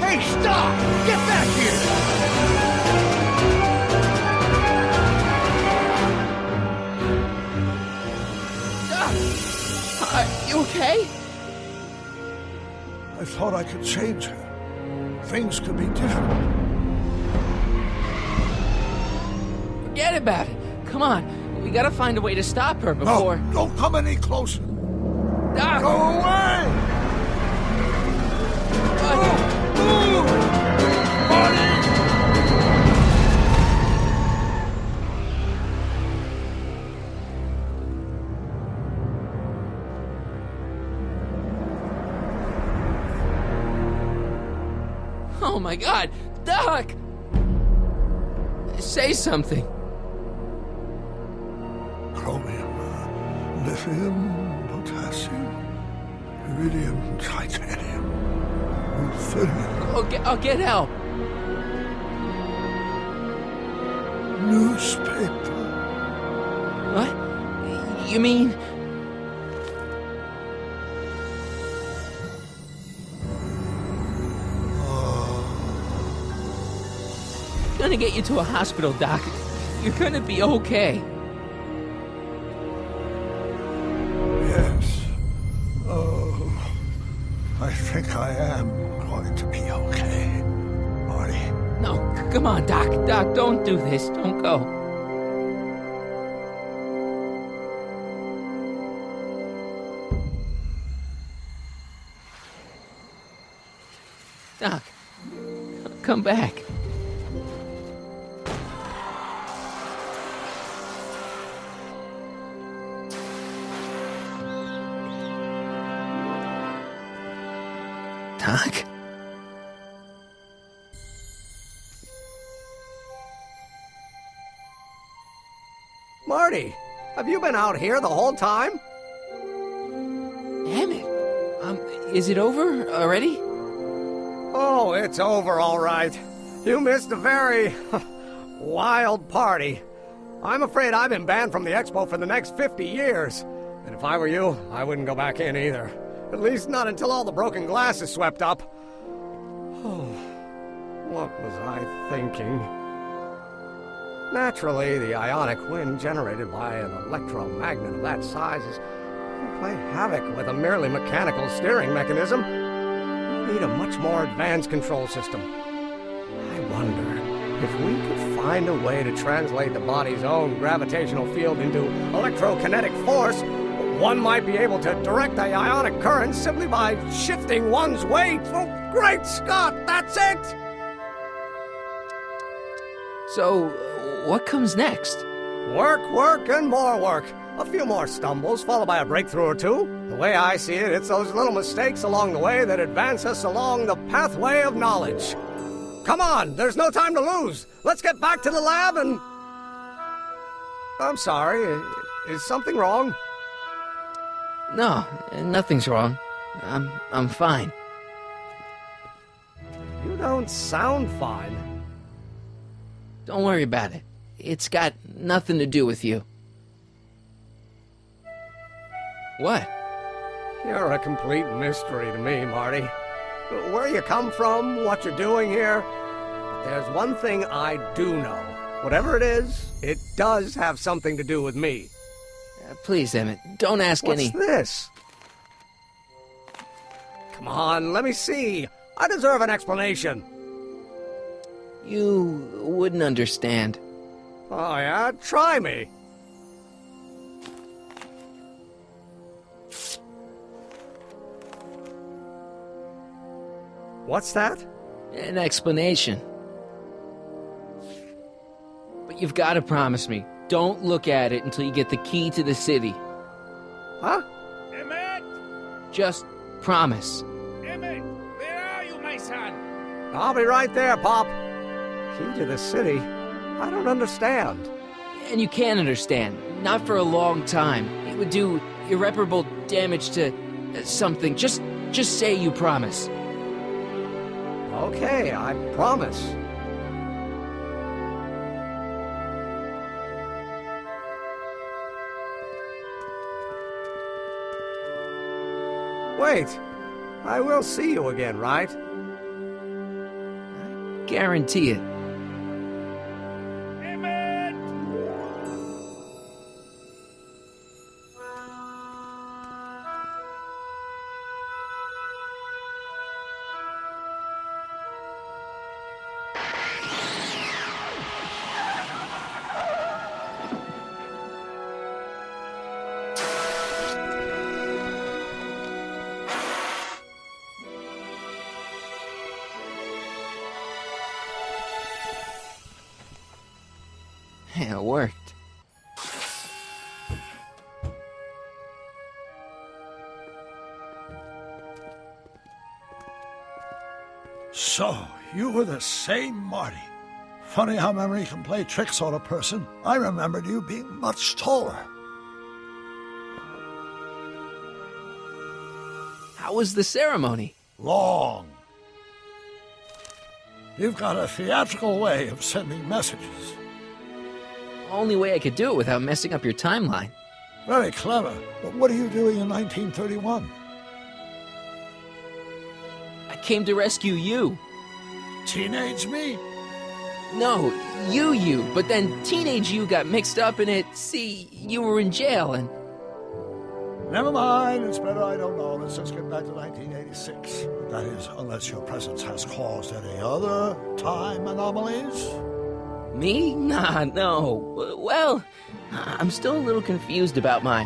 Hey, stop! Get back You okay? I thought I could change her. Things could be different. Forget about it. Come on, we gotta find a way to stop her before... No, don't come any closer. Ah. Go away! Oh my God, Doc! Say something. Chromium, lithium, potassium, iridium, titanium, ruthenium. I'll get help. Newspaper. What? You mean... Gonna get you to a hospital, Doc. You're gonna be okay. Yes. Oh, I think I am going to be okay, Marty. No, come on, Doc. Doc, don't do this. Don't go. Doc, come back. Doc? Marty, have you been out here the whole time? Emmett, is it over already? Oh, it's over all right. You missed a very wild party. I'm afraid I've been banned from the Expo for the next 50 years. And if I were you, I wouldn't go back in either. At least not until all the broken glass is swept up. Oh, what was I thinking? Naturally, the ionic wind generated by an electromagnet of that size is going to play havoc with a merely mechanical steering mechanism. We need a much more advanced control system. I wonder if we could find a way to translate the body's own gravitational field into electrokinetic force. One might be able to direct the ionic current simply by shifting one's weight. Oh, great Scott, that's it! So, what comes next? Work, work, and more work. A few more stumbles, followed by a breakthrough or two. The way I see it, it's those little mistakes along the way that advance us along the pathway of knowledge. Come on, there's no time to lose. Let's get back to the lab and... I'm sorry, is something wrong? No, nothing's wrong. I'm fine. You don't sound fine. Don't worry about it. It's got nothing to do with you. What? You're a complete mystery to me, Marty. Where you come from, what you're doing here. But there's one thing I do know. Whatever it is, it does have something to do with me. Please, Emmett, don't ask any... What's this? Come on, let me see. I deserve an explanation. You wouldn't understand. Oh, yeah? Try me. What's that? An explanation. But you've got to promise me. Don't look at it until you get the key to the city. Huh? Emmett! Just promise. Emmett, where are you, my son? I'll be right there, Pop. Key to the city? I don't understand. And you can't understand. Not for a long time. It would do irreparable damage to something. Just say you promise. Okay, I promise. Wait, I will see you again, right? I guarantee it. Emmett! Yeah, it worked. So, You were the same Marty. Funny how memory can play tricks on a person. I remembered you being much taller. How was the ceremony? Long. You've got a theatrical way of sending messages. Only way I could do it without messing up your timeline. Very clever. But what are you doing in 1931? I came to rescue you. Teenage me? No, you. But then teenage you got mixed up in it. See, you were in jail and... Never mind, it's better I don't know. Let's just get back to 1986. That is, unless your presence has caused any other time anomalies. Me? Nah, no. Well, I'm still a little confused about my...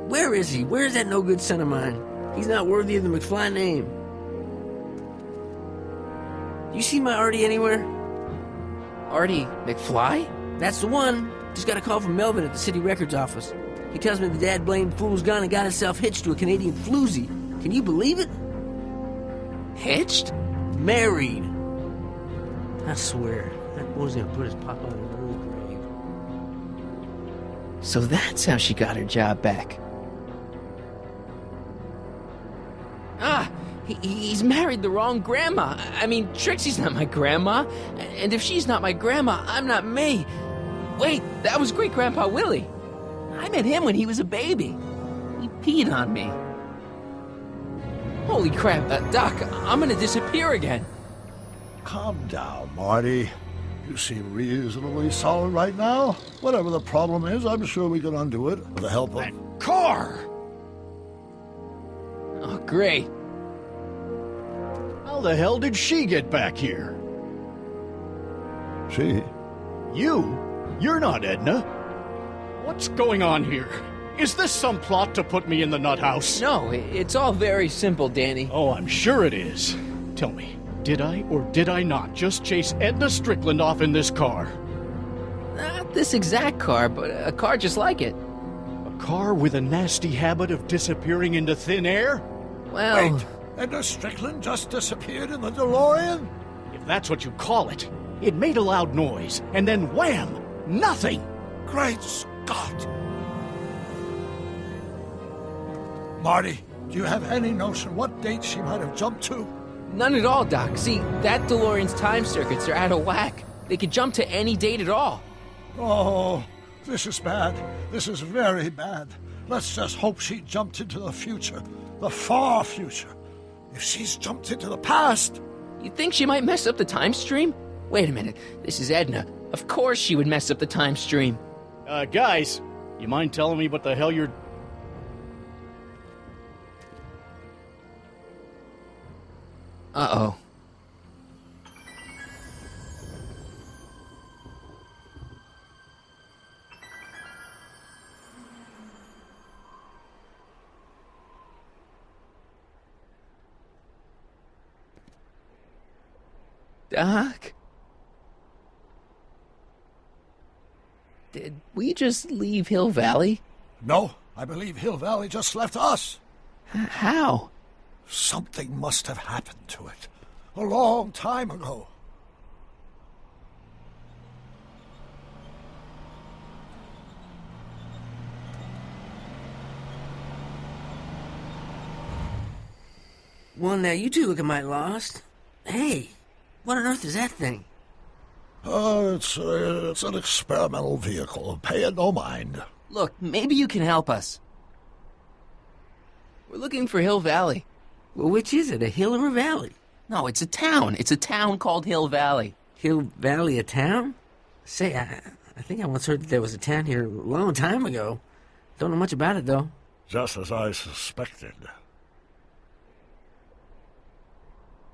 Where is he? Where's that no-good son of mine? He's not worthy of the McFly name. You see my Artie anywhere? Artie McFly? That's the one. Just got a call from Melvin at the city records office. He tells me the dad-blamed fool's gone and got himself hitched to a Canadian floozy. Can you believe it? Hitched? Married. I swear, that boy's gonna put his papa in an early grave. So that's how she got her job back. Ah, he's married the wrong grandma. I mean, Trixie's not my grandma. And if she's not my grandma, I'm not me. Wait, that was Great-Grandpa Willie. I met him when he was a baby. He peed on me. Holy crap, Doc, I'm gonna disappear again. Calm down, Marty. You seem reasonably solid right now. Whatever the problem is, I'm sure we can undo it with the help of... Car! Oh, great. How the hell did she get back here? She? You? You're not Edna. What's going on here? Is this some plot to put me in the nut house? No, it's all very simple, Danny. Oh, I'm sure it is. Tell me, did I or did I not just chase Edna Strickland off in this car? Not this exact car, but a car just like it. A car with a nasty habit of disappearing into thin air? Well... Wait, Edna Strickland just disappeared in the DeLorean? If that's what you call it. It made a loud noise, and then wham! Nothing! Great Scott! Marty, do you have any notion what date she might have jumped to? None at all, Doc. See, that DeLorean's time circuits are out of whack. They could jump to any date at all. Oh, this is bad. This is very bad. Let's just hope she jumped into the future. The far future. If she's jumped into the past... You think she might mess up the time stream? Wait a minute. This is Edna. Of course she would mess up the time stream. Guys, you mind telling me what the hell you're... Uh-oh. Doc? Did we just leave Hill Valley? No, I believe Hill Valley just left us. How? Something must have happened to it. A long time ago. Well, now you two looking mighty lost. Hey, what on earth is that thing? It's an experimental vehicle. Pay it no mind. Look, maybe you can help us. We're looking for Hill Valley. Well, which is it, a hill or a valley? No, it's a town. It's a town called Hill Valley. Hill Valley, a town? Say, I think I once heard that there was a town here a long time ago. Don't know much about it, though. Just as I suspected.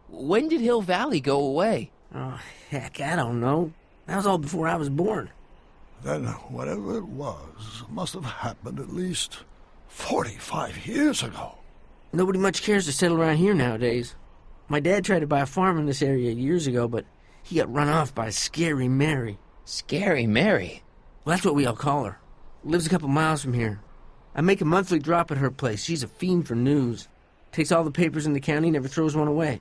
When did Hill Valley go away? Oh, heck, I don't know. That was all before I was born. Then whatever it was must have happened at least 45 years ago. Nobody much cares to settle around here nowadays. My dad tried to buy a farm in this area years ago, but he got run off by Scary Mary. Scary Mary? Well, that's what we all call her. Lives a couple miles from here. I make a monthly drop at her place. She's a fiend for news. Takes all the papers in the county, never throws one away.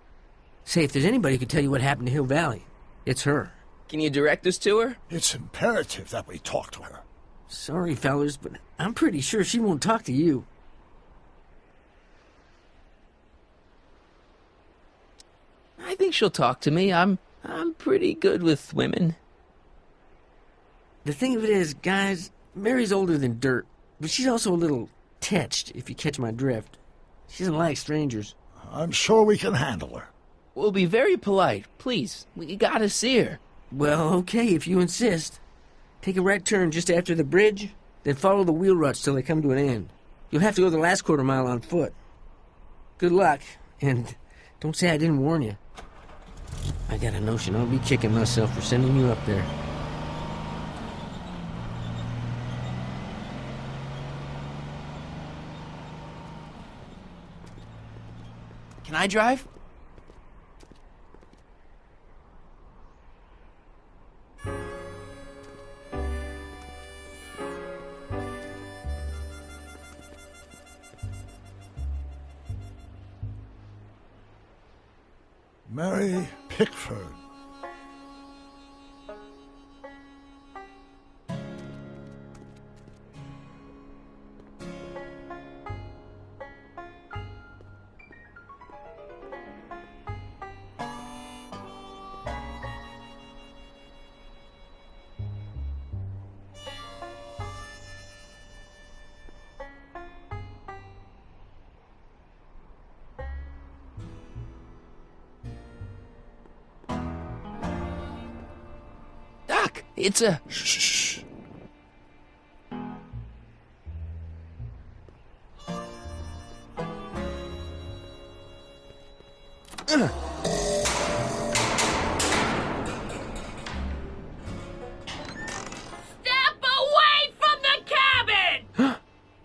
Say, if there's anybody who can tell you what happened to Hill Valley, it's her. Can you direct us to her? It's imperative that we talk to her. Sorry, fellas, but I'm pretty sure she won't talk to you. I think she'll talk to me. I'm pretty good with women. The thing of it is, guys, Mary's older than dirt, but she's also a little tetched, if you catch my drift. She doesn't like strangers. I'm sure we can handle her. We'll be very polite. Please, we gotta see her. Well, okay, if you insist. Take a right turn just after the bridge, then follow the wheel ruts till they come to an end. You'll have to go the last quarter mile on foot. Good luck, and don't say I didn't warn you. I got a notion I'll be kicking myself for sending you up there. Can I drive? Mary Pickford. Doc, it's a... Shh.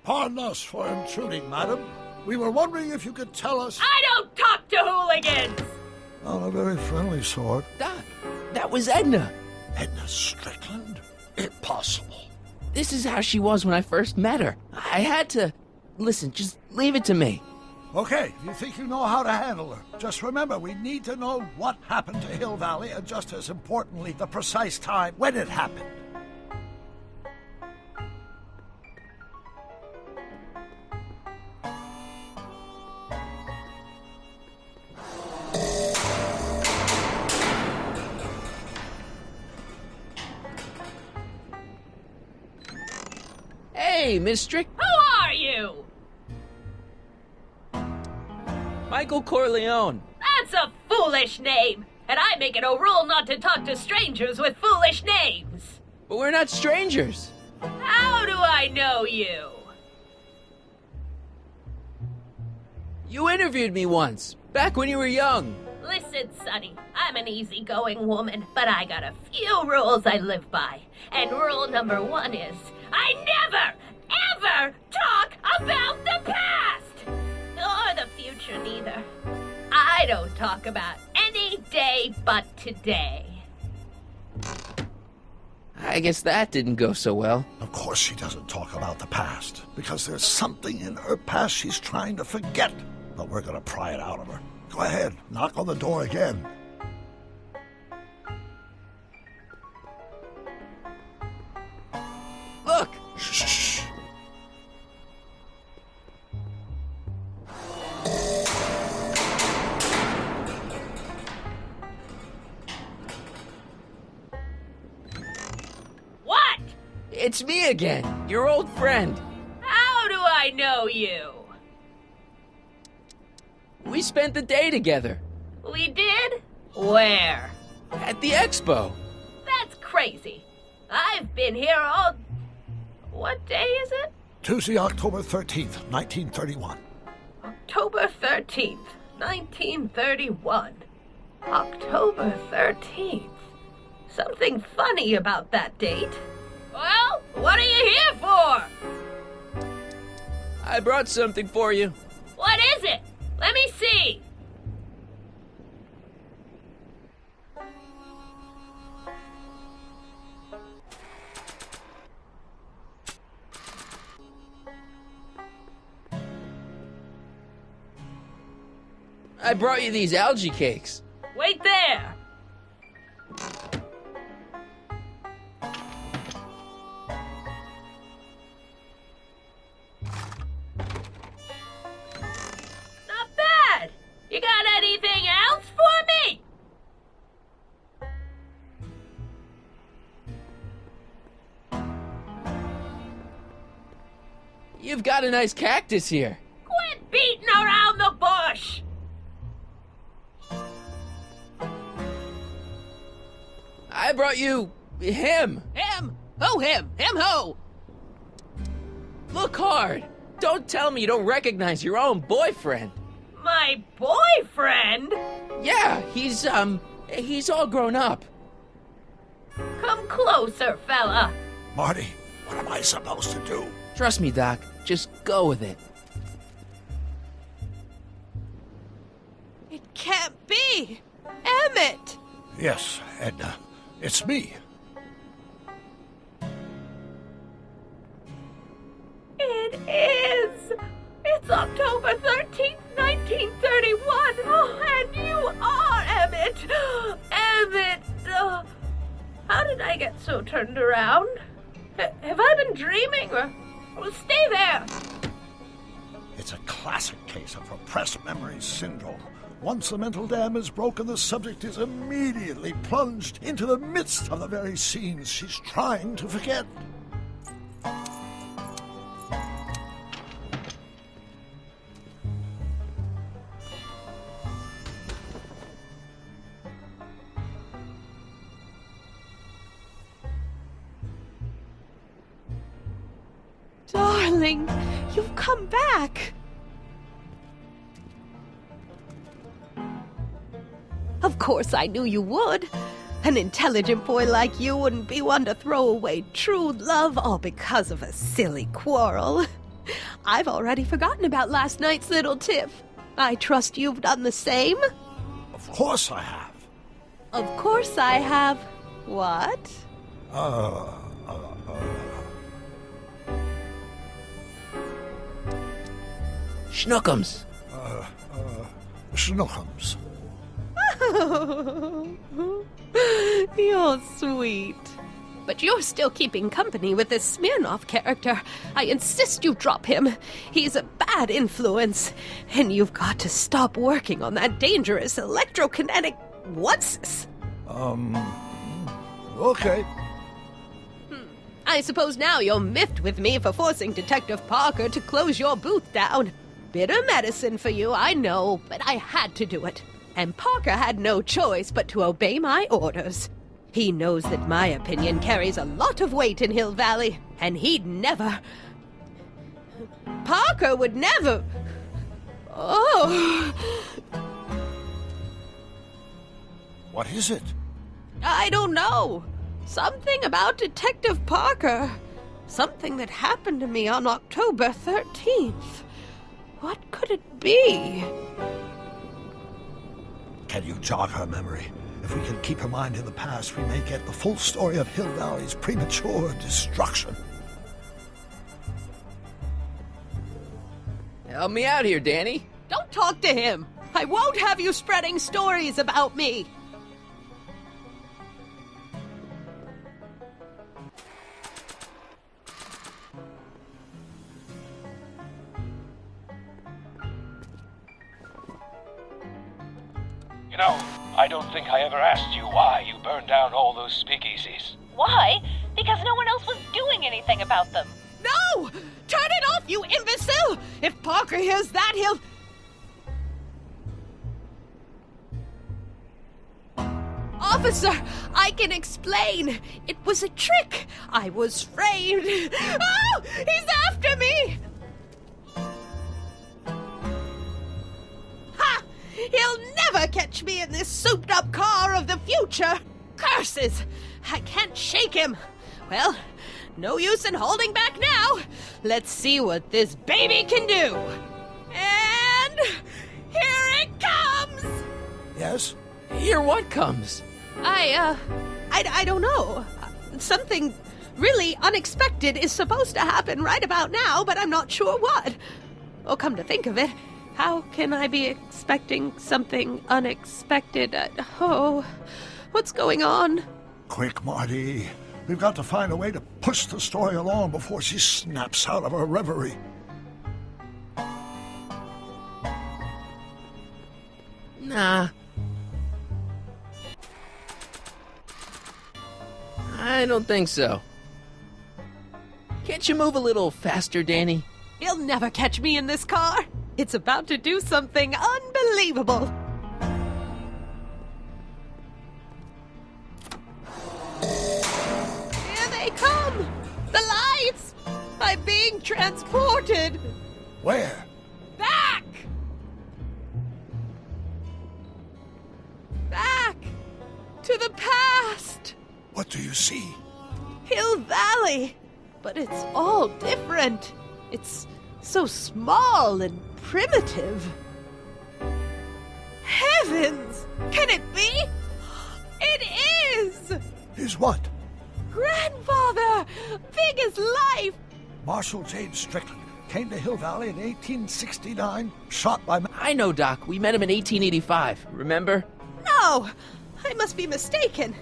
Pardon us for intruding, madam. We were wondering if you could tell us... I don't talk to hooligans! On a very friendly sort. Doc, that was Edna. Edna Strickland? Impossible. This is how she was when I first met her. I had to... Listen, just leave it to me. Okay, if you think you know how to handle her. Just remember, we need to know what happened to Hill Valley, and just as importantly, the precise time when it happened. Hey, Miss Strick... Who are you? Michael Corleone. That's a foolish name, and I make it a rule not to talk to strangers with foolish names. But we're not strangers. How do I know you? You interviewed me once, back when you were young. Listen, Sonny, I'm an easygoing woman, but I got a few rules I live by. And rule number 1 is, I never, ever talk about the past! Or the future, neither. I don't talk about any day but today. I guess that didn't go so well. Of course she doesn't talk about the past, because there's something in her past she's trying to forget. But we're gonna pry it out of her. Go ahead, knock on the door again. Look! Shh. What? It's me again, your old friend. How do I know you? We spent the day together. We did? Where? At the Expo. That's crazy. I've been here all... What day is it? Tuesday, October 13th, 1931. October 13th, 1931. October 13th. Something funny about that date. Well, what are you here for? I brought something for you. What is it? Let me see. I brought you these algae cakes. Wait there! Not bad! You got anything else for me? You've got a nice cactus here. Quit beating around the bush! I brought you him. Him? Who him? Him who? Look hard. Don't tell me you don't recognize your own boyfriend. My boyfriend? Yeah, he's all grown up. Come closer, fella. Marty, what am I supposed to do? Trust me, Doc. Just go with it. It can't be! Emmett! Yes, Edna. It's me. It is! It's October 13th, 1931! Oh, and you are Emmett! Emmett! How did I get so turned around? Have I been dreaming? Or stay there! It's a classic case of repressed memory syndrome. Once the mental dam is broken, the subject is immediately plunged into the midst of the very scenes she's trying to forget. Darling, you've come back. Of course I knew you would. An intelligent boy like you wouldn't be one to throw away true love all because of a silly quarrel. I've already forgotten about last night's little tiff. I trust you've done the same? Of course I have. Of course I have. What? Schnookums. Schnookums. You're sweet. But you're still keeping company with this Smirnoff character. I insist you drop him. He's a bad influence. And you've got to stop working on that dangerous electrokinetic... What's this? Okay. I suppose now you're miffed with me for forcing Detective Parker to close your booth down. Bitter medicine for you, I know, but I had to do it. And Parker had no choice but to obey my orders. He knows that my opinion carries a lot of weight in Hill Valley, and he'd never... Parker would never... Oh... What is it? I don't know. Something about Detective Parker. Something that happened to me on October 13th. What could it be? Can you jog her memory? If we can keep her mind in the past, we may get the full story of Hill Valley's premature destruction. Help me out here, Danny. Don't talk to him. I won't have you spreading stories about me. You know, I don't think I ever asked you why you burned down all those speakeasies. Why? Because no one else was doing anything about them. No! Turn it off, you imbecile! If Parker hears that, he'll... Officer, I can explain. It was a trick. I was framed. Oh! He's after me! Ha! He'll never catch me in this souped-up car of the future. Curses! I can't shake him. Well, no use in holding back now. Let's see what this baby can do. And here it comes! Yes? Here what comes? I don't know. Something really unexpected is supposed to happen right about now, but I'm not sure what. Oh, come to think of it, How can I be expecting something unexpected? Oh, what's going on? Quick, Marty. We've got to find a way to push the story along before she snaps out of her reverie. Nah. I don't think so. Can't you move a little faster, Danny? You'll never catch me in this car. It's about to do something unbelievable. Here they come! The lights! I'm being transported! Where? Back! Back! To the past! What do you see? Hill Valley! But it's all different. It's so small and primitive. Heavens! Can it be? It is! Is what? Grandfather! Big as life! Marshal James Strickland came to Hill Valley in 1869, shot by... I know, Doc. We met him in 1885. Remember? No! I must be mistaken.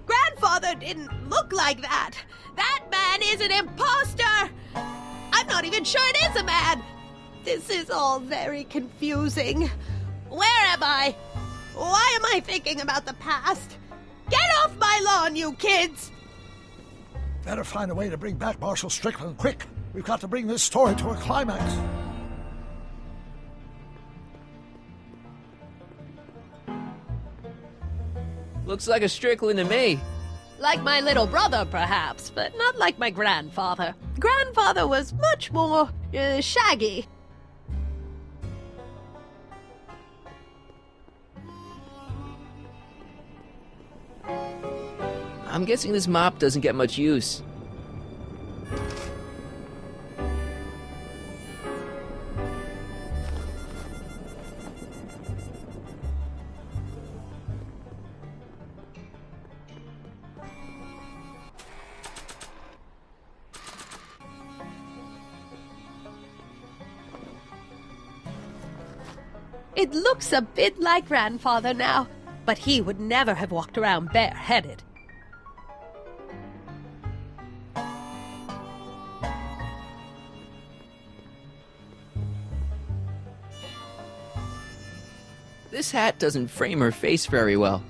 Grandfather didn't look like that. That man is an imposter! I'm not even sure it is a man! This is all very confusing. Where am I? Why am I thinking about the past? Get off my lawn, you kids! Better find a way to bring back Marshal Strickland, quick! We've got to bring this story to a climax. Looks like a Strickland to me. Like my little brother, perhaps, but not like my grandfather. Grandfather was much more shaggy. I'm guessing this mop doesn't get much use. It looks a bit like Grandfather now, but he would never have walked around bareheaded. This hat doesn't frame her face very well.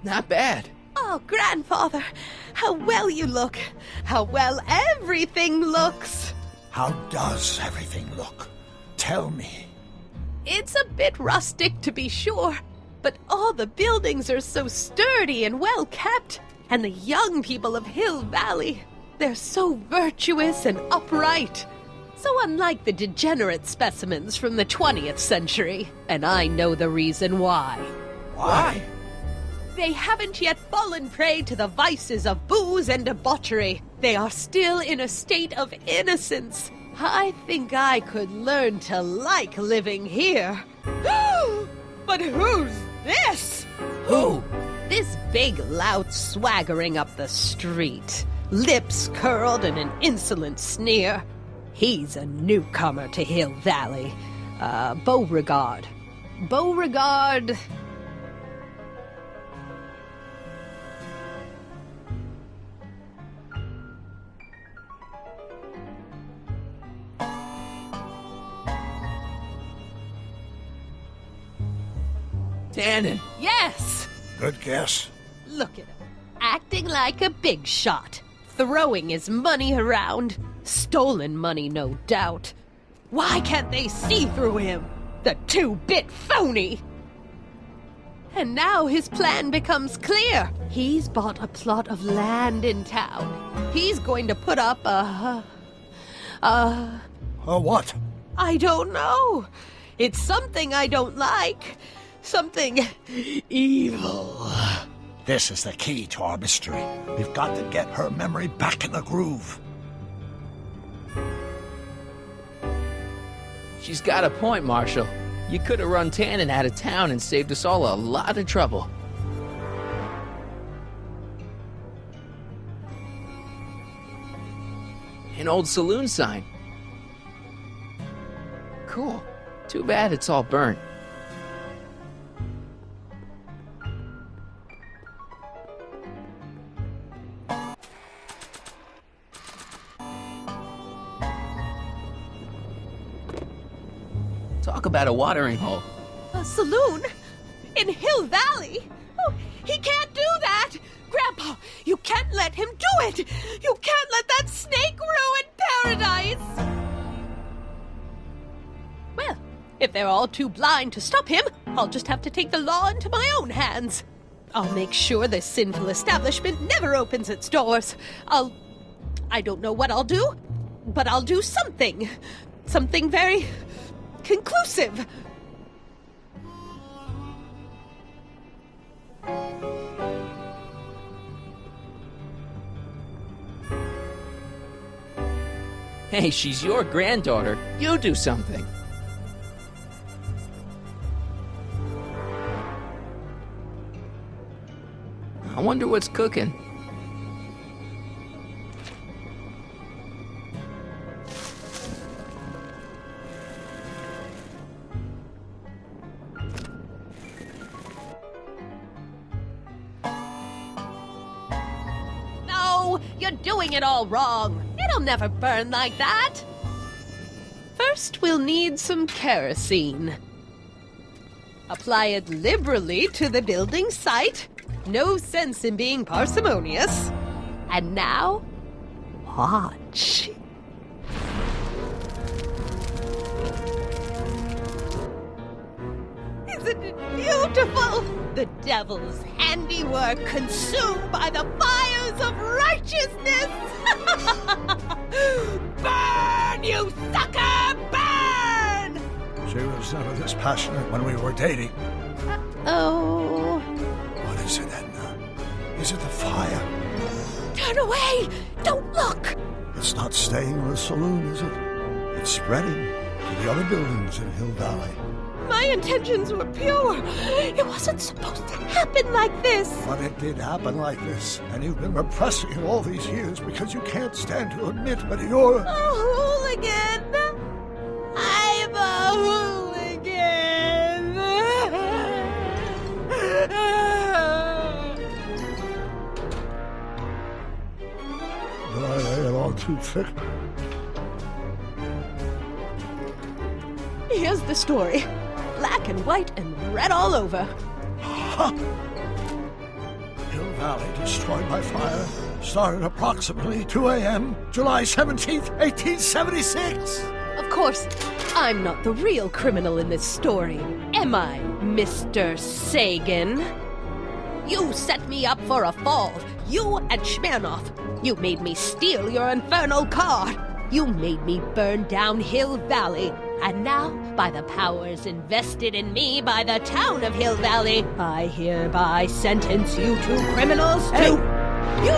Not bad. Oh, Grandfather, how well you look. How well everything looks. How does everything look? Tell me. It's a bit rustic, to be sure, but all the buildings are so sturdy and well kept. And the young people of Hill Valley, they're so virtuous and upright. So unlike the degenerate specimens from the 20th century. And I know the reason why. Why? They haven't yet fallen prey to the vices of booze and debauchery. They are still in a state of innocence. I think I could learn to like living here. But who's this? Who? This big lout swaggering up the street, lips curled in an insolent sneer. He's a newcomer to Hill Valley. Beauregard. Beauregard... Tannen. Yes! Good guess. Look at him. Acting like a big shot. Throwing his money around. Stolen money, no doubt. Why can't they see through him? The two-bit phony! And now his plan becomes clear. He's bought a plot of land in town. He's going to put up a what? I don't know. It's something I don't like. Something evil. This is the key to our mystery. We've got to get her memory back in the groove. She's got a point, Marshal. You could have run Tannen out of town and saved us all a lot of trouble. An old saloon sign. Cool. Too bad it's all burnt. Talk about a watering hole. A saloon? In Hill Valley? Oh, he can't do that! Grandpa, you can't let him do it! You can't let that snake ruin paradise! Well, if they're all too blind to stop him, I'll just have to take the law into my own hands. I'll make sure this sinful establishment never opens its doors. I don't know what I'll do, but I'll do something. Something very conclusive. Hey, she's your granddaughter. You do something. I wonder what's cooking. No, you're doing it all wrong. It'll never burn like that. First, we'll need some kerosene. Apply it liberally to the building site. No sense in being parsimonious. And now, watch. Isn't it beautiful? The devil's handiwork consumed by the fires of righteousness! Burn, you sucker! Burn! She was never this passionate when we were dating. Oh. What is it, Edna? Is it the fire? Turn away! Don't look! It's not staying in the saloon, is it? It's spreading to the other buildings in Hill Valley. My intentions were pure. It wasn't supposed to happen like this. But it did happen like this, and you've been repressing it all these years because you can't stand to admit that you're a hooligan. I'm a hooligan. Did I lay it on too thick? Here's the story. Black and white and red all over. Huh. Hill Valley destroyed by fire started approximately 2 a.m. July 17th, 1876. Of course, I'm not the real criminal in this story, am I, Mr. Sagan? You set me up for a fall. You and Smirnoff. You made me steal your infernal car. You made me burn down Hill Valley. And now, by the powers invested in me by the town of Hill Valley, I hereby sentence you two criminals to... You!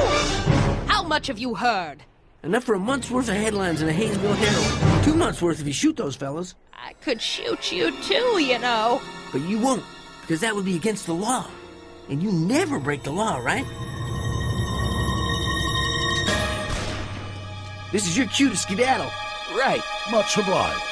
How much have you heard? Enough for a month's worth of headlines in a Hayesville Herald. 2 months' worth if you shoot those fellas. I could shoot you too, you know. But you won't, because that would be against the law. And you never break the law, right? This is your cue to skedaddle. Right. Much obliged.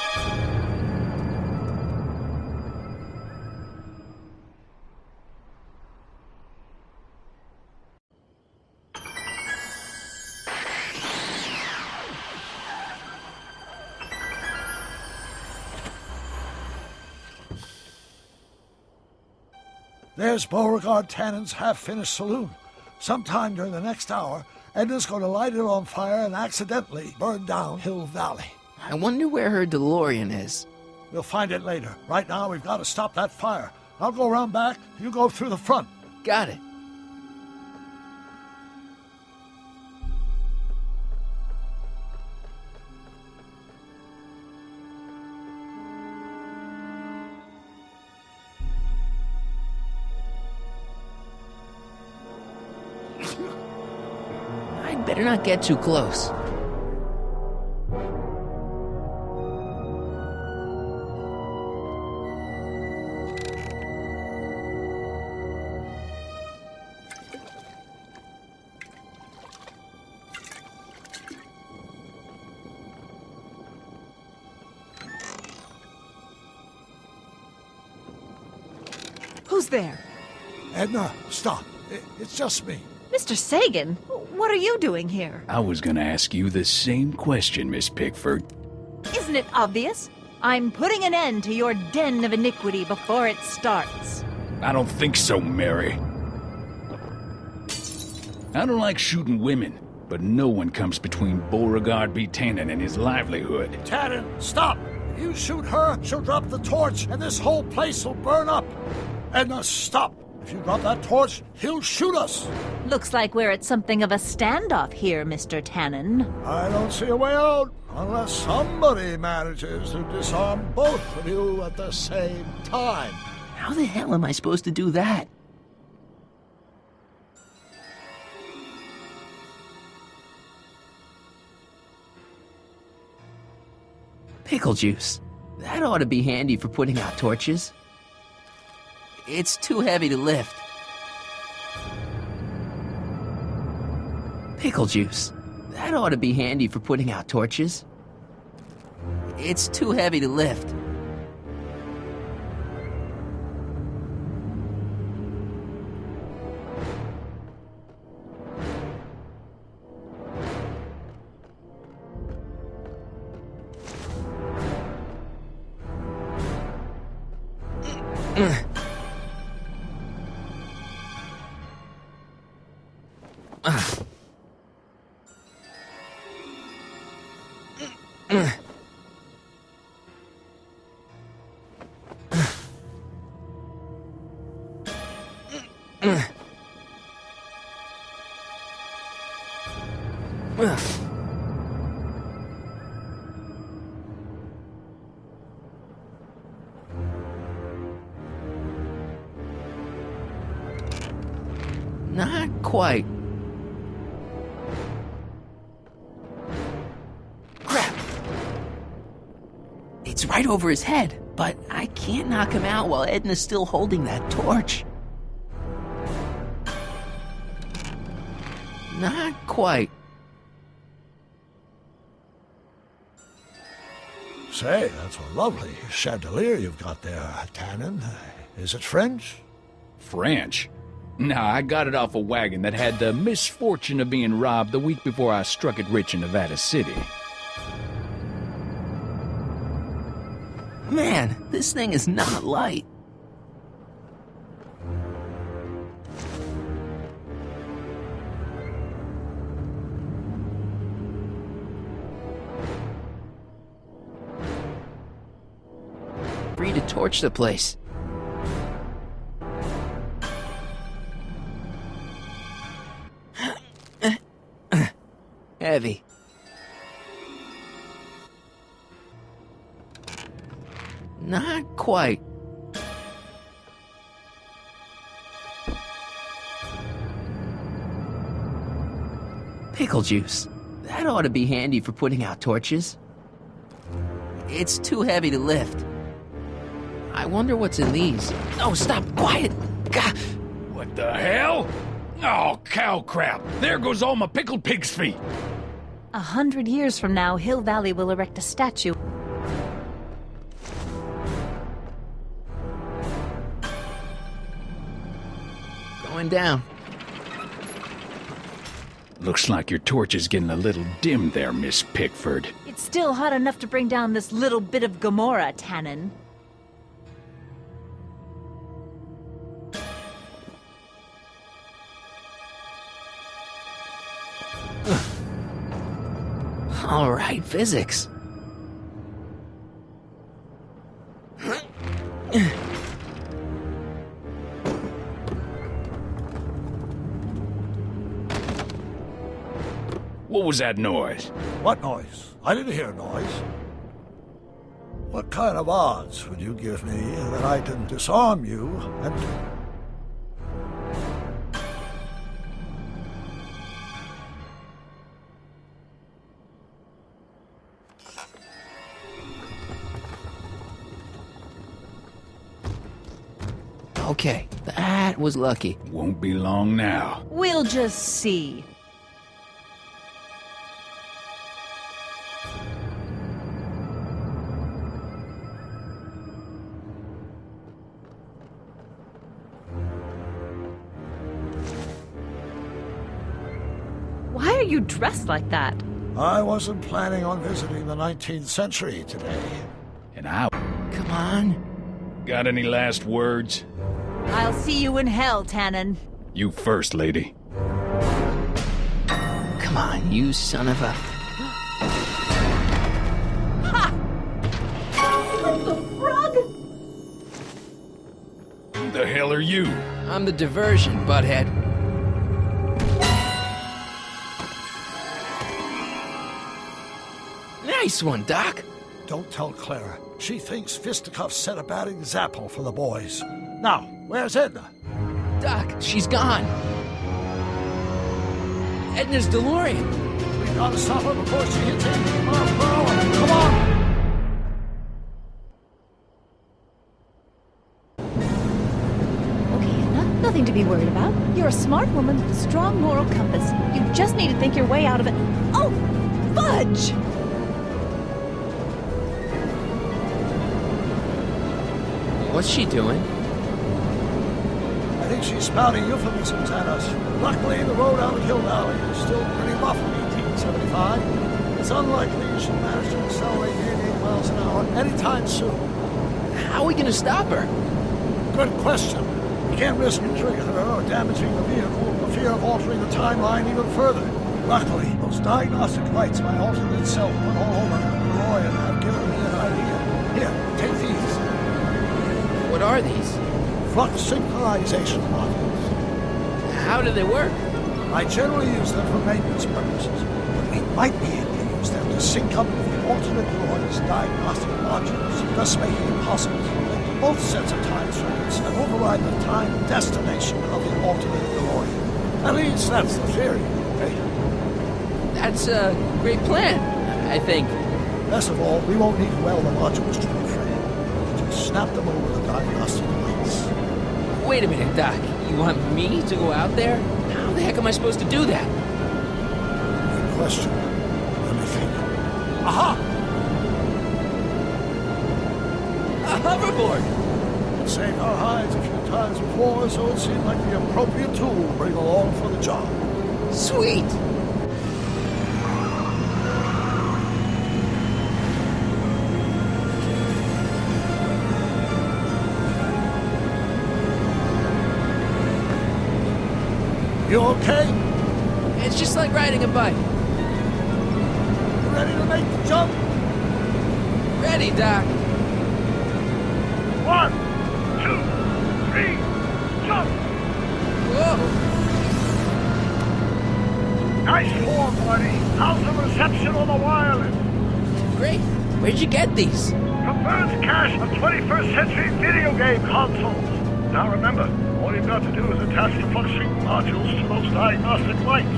There's Beauregard Tannen's half-finished saloon. Sometime during the next hour, Edna's going to light it on fire and accidentally burn down Hill Valley. I wonder where her DeLorean is. We'll find it later. Right now, we've got to stop that fire. I'll go around back, you go through the front. Got it. I'd better not get too close. Who's there? Edna, stop. It's just me. Mr. Sagan, what are you doing here? I was gonna ask you the same question, Miss Pickford. Isn't it obvious? I'm putting an end to your den of iniquity before it starts. I don't think so, Mary. I don't like shooting women, but no one comes between Beauregard B. Tannen and his livelihood. Tannen, stop! If you shoot her, she'll drop the torch, and this whole place will burn up. Edna, stop! If you drop that torch, he'll shoot us. Looks like we're at something of a standoff here, Mr. Tannen. I don't see a way out, unless somebody manages to disarm both of you at the same time. How the hell am I supposed to do that? Pickle juice. That ought to be handy for putting out torches. It's too heavy to lift. Pickle juice. That ought to be handy for putting out torches. It's too heavy to lift. Not quite. Crap! It's right over his head, but I can't knock him out while Edna's still holding that torch. Not quite. Say, that's a lovely chandelier you've got there, Tannen. Is it French? French? Nah, I got it off a wagon that had the misfortune of being robbed the week before I struck it rich in Nevada City. Man, this thing is not light. Free to torch the place. Heavy. Not quite. Pickle juice. That ought to be handy for putting out torches. It's too heavy to lift. I wonder what's in these. Oh, stop! Quiet! Gah! What the hell? Oh, cow crap! There goes all my pickled pig's feet! 100 years from now, Hill Valley will erect a statue. Going down. Looks like your torch is getting a little dim there, Miss Pickford. It's still hot enough to bring down this little bit of Gomorrah, Tannen. All right, physics. What was that noise? What noise? I didn't hear a noise. What kind of odds would you give me that I can disarm you and... Okay, that was lucky. Won't be long now. We'll just see. are you dressed like that? I wasn't planning on visiting the 19th century today. And out. Come on. Got any last words? I'll see you in hell, Tannen. You first, lady. Come on, you son of a... What the frog? Who the hell are you? I'm the diversion, butthead. Nice one, Doc. Don't tell Clara. She thinks Fisticuffs set a bad example for the boys. Now, where's Edna? Doc, she's gone. Edna's DeLorean. We gotta stop her before she hits 80 miles per hour. Come on! Okay, Edna, nothing to be worried about. You're a smart woman with a strong moral compass. You just need to think your way out of it. Oh, fudge! What's she doing? I think she's spouting euphemisms at us. Luckily, the road out of Hill Valley is still pretty rough in 1875. It's unlikely she'll manage to accelerate 88 miles an hour anytime soon. How are we gonna stop her? Good question. We can't risk injuring her or damaging the vehicle for fear of altering the timeline even further. Luckily, those diagnostic lights my alternate self put all over the DeLorean have given me an idea. Here, take these. What are these? Flux synchronization modules. How do they work? I generally use them for maintenance purposes, but we might be able to use them to sync up with the alternate DeLorean's diagnostic modules, thus making it possible to link both sets of time circuits and override the time destination of the alternate DeLorean. At least that's the theory, okay? That's a great plan, I think. Best of all, we won't need to weld the modules to the frame. Just snap them over the diagnostic lights. Wait a minute, Doc. You want me to go out there? How the heck am I supposed to do that? Good question. Let me think. Aha! A hoverboard! Saved our hides a few times before, so it seemed like the appropriate tool to bring along for the job. Sweet! You okay? It's just like riding a bike. You ready to make the jump? Ready, Doc. 1, 2, 3, jump! Whoa! Nice form, buddy. How's the reception on the wireless? Great. Where'd you get these? From Bird's cache of 21st century video game consoles. Now remember, all you've got to do is attach the flux sync modules to those diagnostic lights.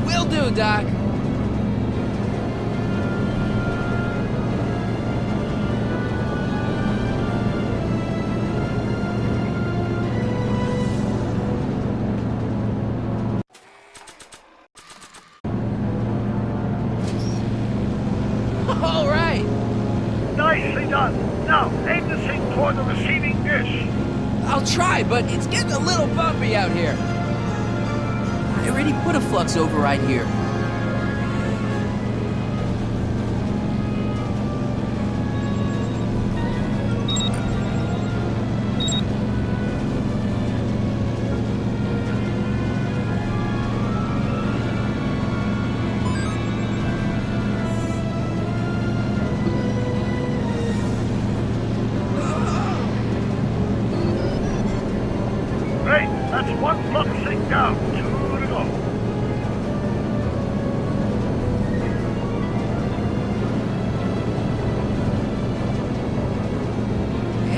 Will do, Doc. All right. Nicely done. Now, aim the sync toward the receiving dish. I'll try, but it's getting a little bumpy out here. I already put a flux override here. That's one flux sync down. 2 to go.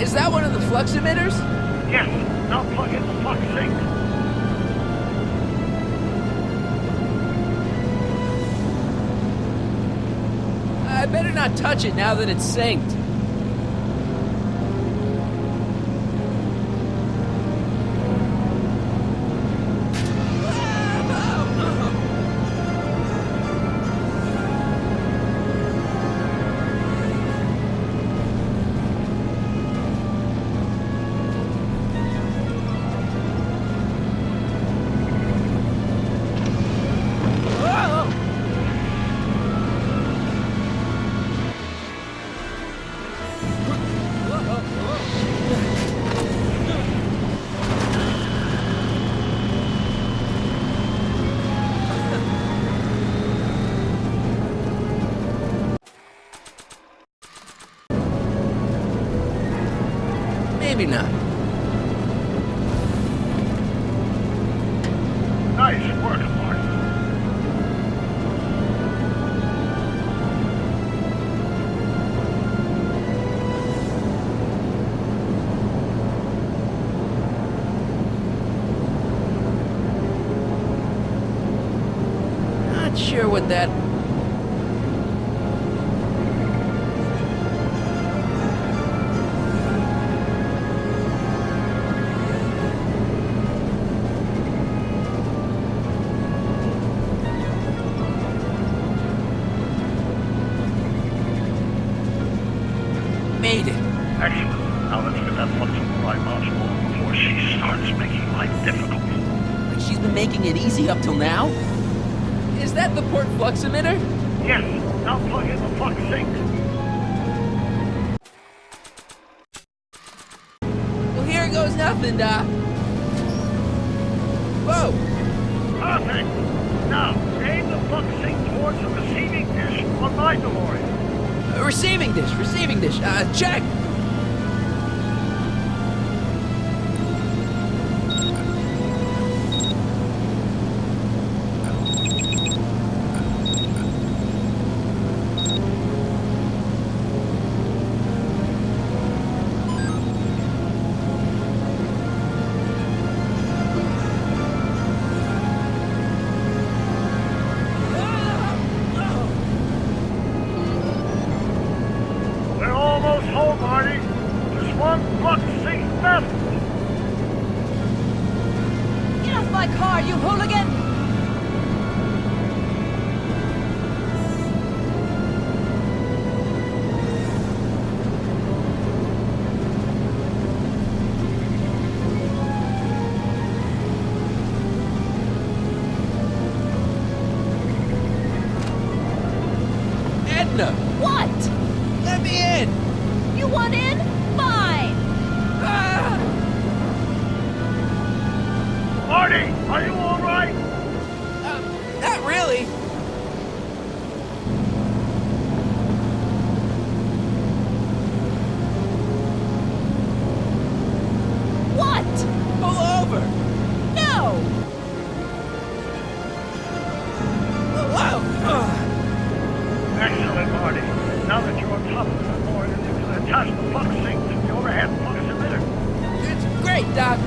Is that one of the flux emitters? Yes. Now plug in the flux sync. I better not touch it now that it's synced. Whoa! maybe not. Nice work, Marty. Not sure what that... Made it. Excellent. Now let's get that function right module before she starts making life difficult. Like she's been making it easy up till now? Is that the port flux emitter? Yes. Now plug in the flux sink. Well, here goes nothing, Doc. Whoa! Perfect. Now aim the flux sink towards the receiving dish on my DeLorean. Receiving dish, check! Edna! What? Let me in! You want in? Fine! Ah! Marty, are you all right? Not really. What? Pull over! No! Whoa! Excellent, Marty. Now that you're on top of the DeLorean, you can attach the flux sink to the overhead flux emitter. It's great, Doc.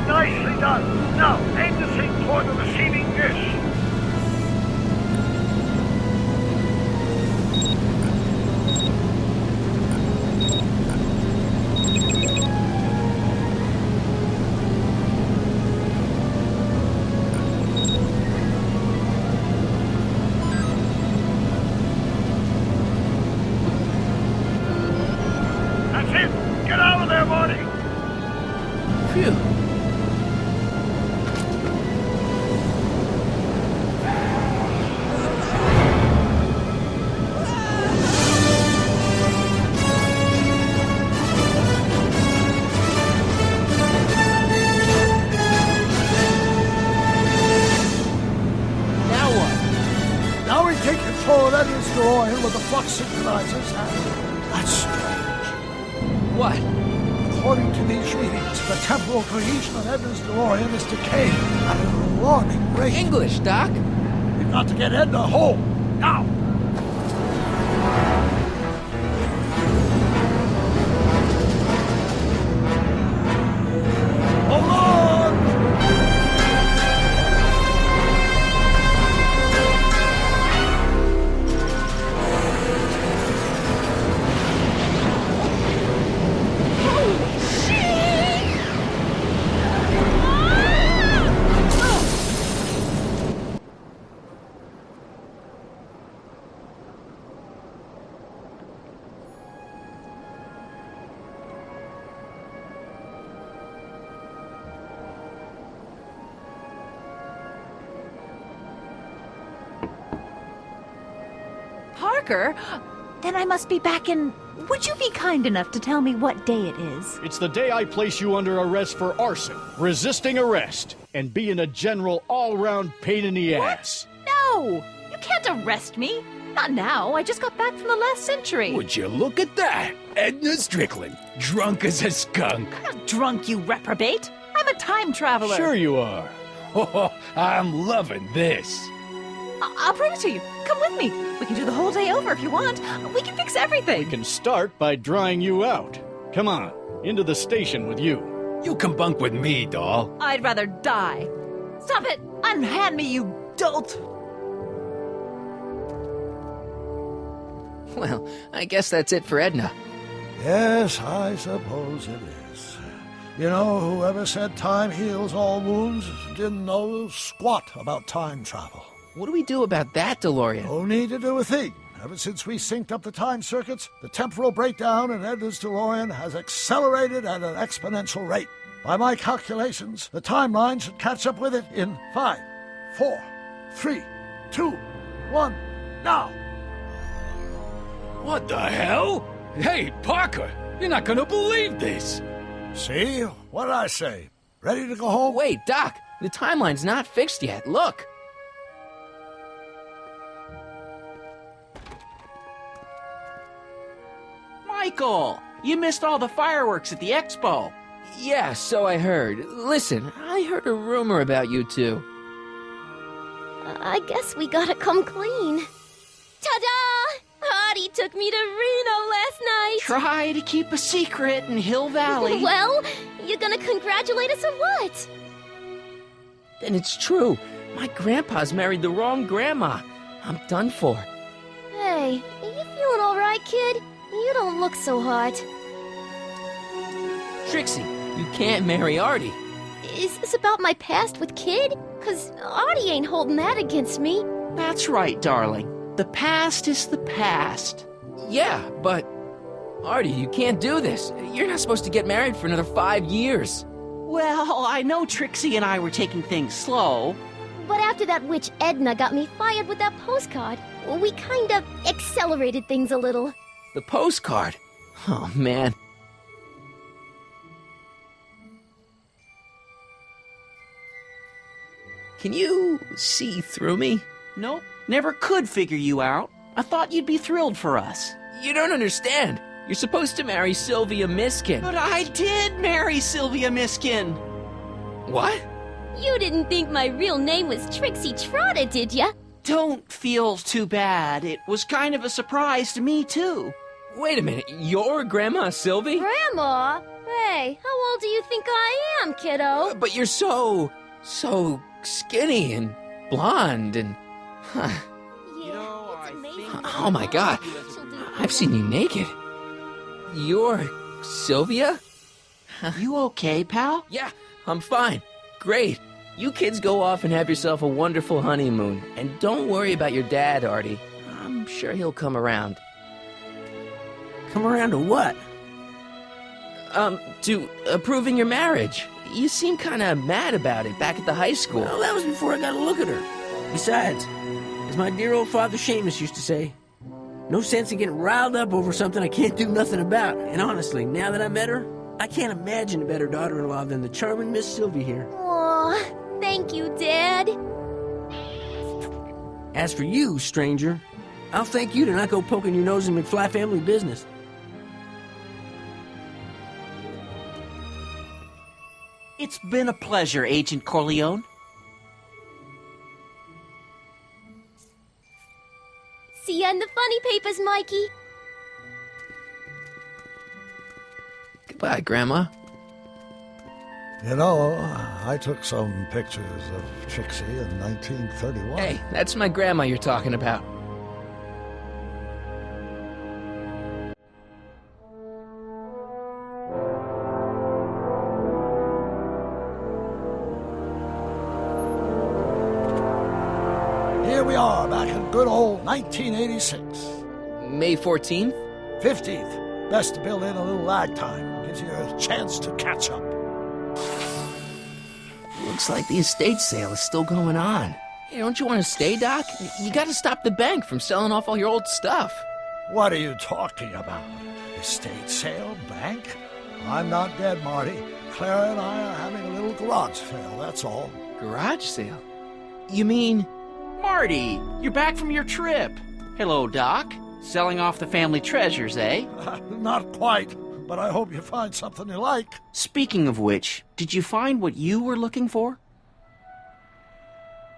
Nicely done. Now, aim the sink toward the receiving dish. That's it. Get out of there, Marty. Phew. Now we take control of Edna's DeLorean with the flux synchronizers, and that's strange. What? According to these readings, the temporal cohesion of Edna's DeLorean is decaying at an alarming rate. English, Doc. We've got to get Edna home, now! Hold on! Parker? Then I must be back in... Would you be kind enough to tell me what day it is? It's the day I place you under arrest for arson, resisting arrest, and being a general all-round pain in the ass. No! No! You can't arrest me. Not now. I just got back from the last century. Would you look at that? Edna Strickland, drunk as a skunk. I'm not drunk, you reprobate. I'm a time traveler. Sure you are. Oh, I'm loving this. I'll prove it to you. Come with me. We can do the whole day over if you want. We can fix everything. We can start by drying you out. Come on, into the station with you. You can bunk with me, doll. I'd rather die. Stop it! Unhand me, you dolt! Well, I guess that's it for Edna. Yes, I suppose it is. You know, whoever said time heals all wounds didn't know squat about time travel. What do we do about that, DeLorean? No need to do a thing. Ever since we synced up the time circuits, the temporal breakdown in Edna's DeLorean has accelerated at an exponential rate. By my calculations, the timeline should catch up with it in 5, 4, 3, 2, 1, now! What the hell? Hey, Parker, you're not gonna believe this. See? What did I say? Ready to go home? Wait, Doc, the timeline's not fixed yet. Look. Michael, you missed all the fireworks at the Expo. Yeah, so I heard. Listen, I heard a rumor about you two. I guess we gotta come clean. Ta-da! Artie took me to Reno last night. Try to keep a secret in Hill Valley. Well, you gonna congratulate us or what? Then it's true. My grandpa's married the wrong grandma. I'm done for. Hey, are you feeling all right, kid? You don't look so hot. Trixie, you can't marry Artie. Is this about my past with Kid? 'Cause Artie ain't holding that against me. That's right, darling. The past is the past. Yeah, but... Artie, you can't do this. You're not supposed to get married for another 5 years. Well, I know Trixie and I were taking things slow. But after that witch Edna got me fired with that postcard, we kind of accelerated things a little. The postcard? Oh, man. Can you see through me? Nope, never could figure you out. I thought you'd be thrilled for us. You don't understand. You're supposed to marry Sylvia Miskin. But I did marry Sylvia Miskin. What? You didn't think my real name was Trixie Trotter, did ya? Don't feel too bad. It was kind of a surprise to me, too. Wait a minute, you're Grandma Sylvie? Grandma? Hey, how old do you think I am, kiddo? But you're so skinny and blonde and... Oh my God, I've seen you naked. You're Sylvia? You okay, pal? Yeah, I'm fine. Great. You kids go off and have yourself a wonderful honeymoon. And don't worry about your dad, Artie. I'm sure he'll come around. Come around to what? To approving your marriage. You seem kind of mad about it back at the high school. Well, that was before I got a look at her. Besides, as my dear old father Seamus used to say, no sense in getting riled up over something I can't do nothing about. And honestly, now that I met her, I can't imagine a better daughter-in-law than the charming Miss Sylvie here. Aw, thank you, Dad. As for you, stranger, I'll thank you to not go poking your nose in McFly family business. It's been a pleasure, Agent Corleone. See ya in the funny papers, Mikey. Goodbye, Grandma. You know, I took some pictures of Trixie in 1931. Hey, that's my grandma you're talking about. Here we are, back in good old 1986. May 14th? 15th. Best to build in a little lag time. Gives you a chance to catch up. Looks like the estate sale is still going on. Hey, don't you want to stay, Doc? You gotta stop the bank from selling off all your old stuff. What are you talking about? Estate sale? Bank? I'm not dead, Marty. Clara and I are having a little garage sale, that's all. Garage sale? You mean... Marty, you're back from your trip. Hello, Doc. Selling off the family treasures, eh? Not quite, but I hope you find something you like. Speaking of which, did you find what you were looking for?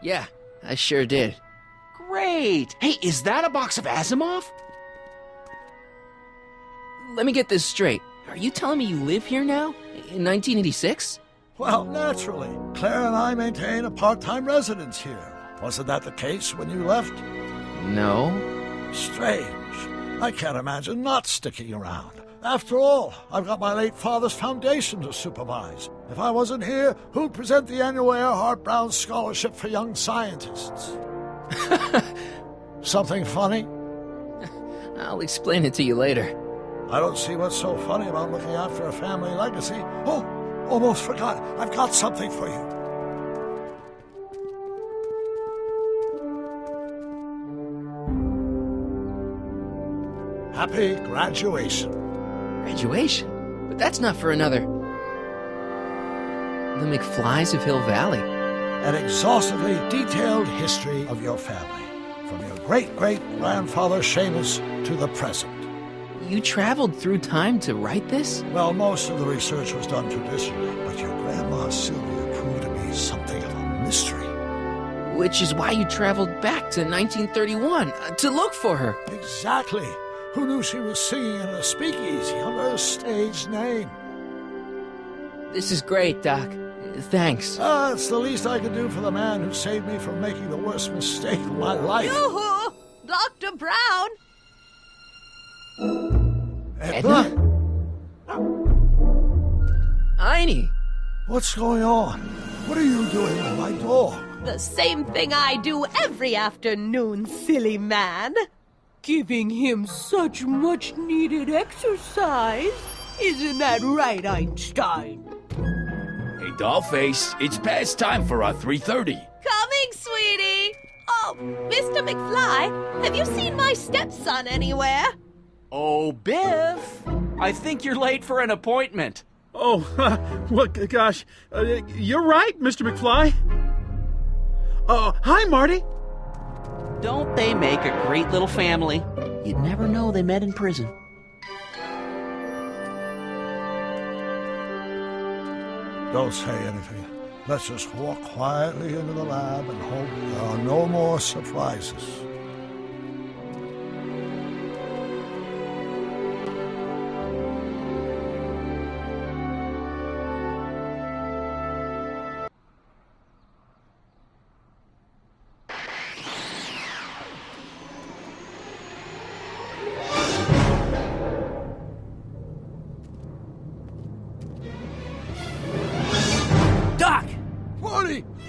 Yeah, I sure did. Great! Hey, is that a box of Asimov? Let me get this straight. Are you telling me you live here now? In 1986? Well, naturally. Claire and I maintain a part-time residence here. Wasn't that the case when you left? No. Strange. I can't imagine not sticking around. After all, I've got my late father's foundation to supervise. If I wasn't here, who'd present the annual Earhart Brown Scholarship for Young Scientists? Something funny? I'll explain it to you later. I don't see what's so funny about looking after a family legacy. Oh, almost forgot. I've got something for you. Happy graduation. Graduation? But that's not for another... The McFlys of Hill Valley. An exhaustively detailed history of your family, from your great-great-grandfather Seamus to the present. You traveled through time to write this? Well, most of the research was done traditionally, but your grandma Sylvia proved to be something of a mystery. Which is why you traveled back to 1931, to look for her. Exactly. Who knew she was singing in a speakeasy under a stage name? This is great, Doc. Thanks. It's the least I could do for the man who saved me from making the worst mistake of my life. Yoo-hoo! Dr. Brown! Edna? Einie! What's going on? What are you doing with my dog? The same thing I do every afternoon, silly man. Giving him such much-needed exercise. Isn't that right, Einstein? Hey, Dollface, it's past time for our 3:30. Coming, sweetie! Oh, Mr. McFly, have you seen my stepson anywhere? Oh, Biff! I think you're late for an appointment. Oh, well, gosh. You're right, Mr. McFly. Hi, Marty. Don't they make a great little family? You'd never know they met in prison. Don't say anything. Let's just walk quietly into the lab and hope there are no more surprises.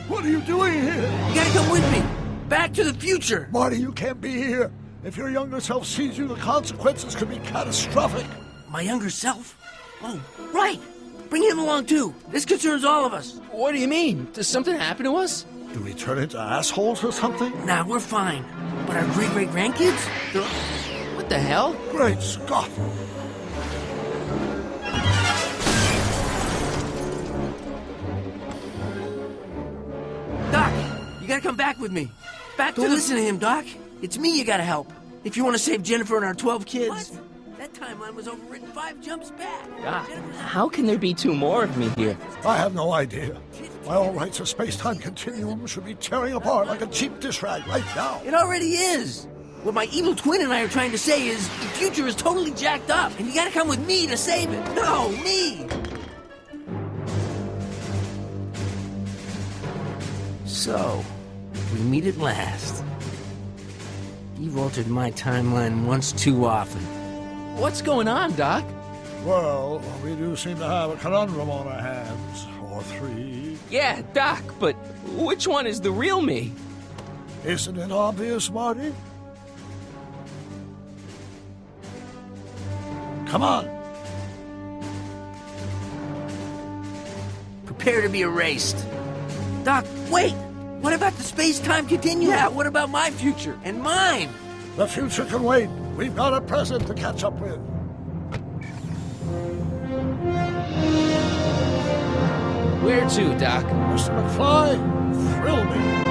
What are you doing here? You gotta come with me. Back to the future. Marty, you can't be here. If your younger self sees you, the consequences could be catastrophic. My younger self? Oh, right. Bring him along, too. This concerns all of us. What do you mean? Does something happen to us? Do we turn into assholes or something? Nah, we're fine. But our great-great-grandkids? What the hell? Great Scott. Doc, you gotta come back with me. Don't listen to him, Doc. It's me you gotta help. If you want to save Jennifer and our 12 kids. What? That timeline was overwritten 5 jumps back. God, how can there be 2 more of me here? I have no idea. My all rights of space-time continuum should be tearing apart like a cheap dish rag right now. It already is. What my evil twin and I are trying to say is the future is totally jacked up, and you gotta come with me to save it. No, me! So, we meet at last. You've altered my timeline once too often. What's going on, Doc? Well, we do seem to have a conundrum on our hands. Or 3. Yeah, Doc, but which one is the real me? Isn't it obvious, Marty? Come on. Prepare to be erased. Doc, wait! What about the space-time continuum? Yeah, what about my future? And mine? The future can wait. We've got a present to catch up with. Where to, Doc? Mr. McFly, thrill me.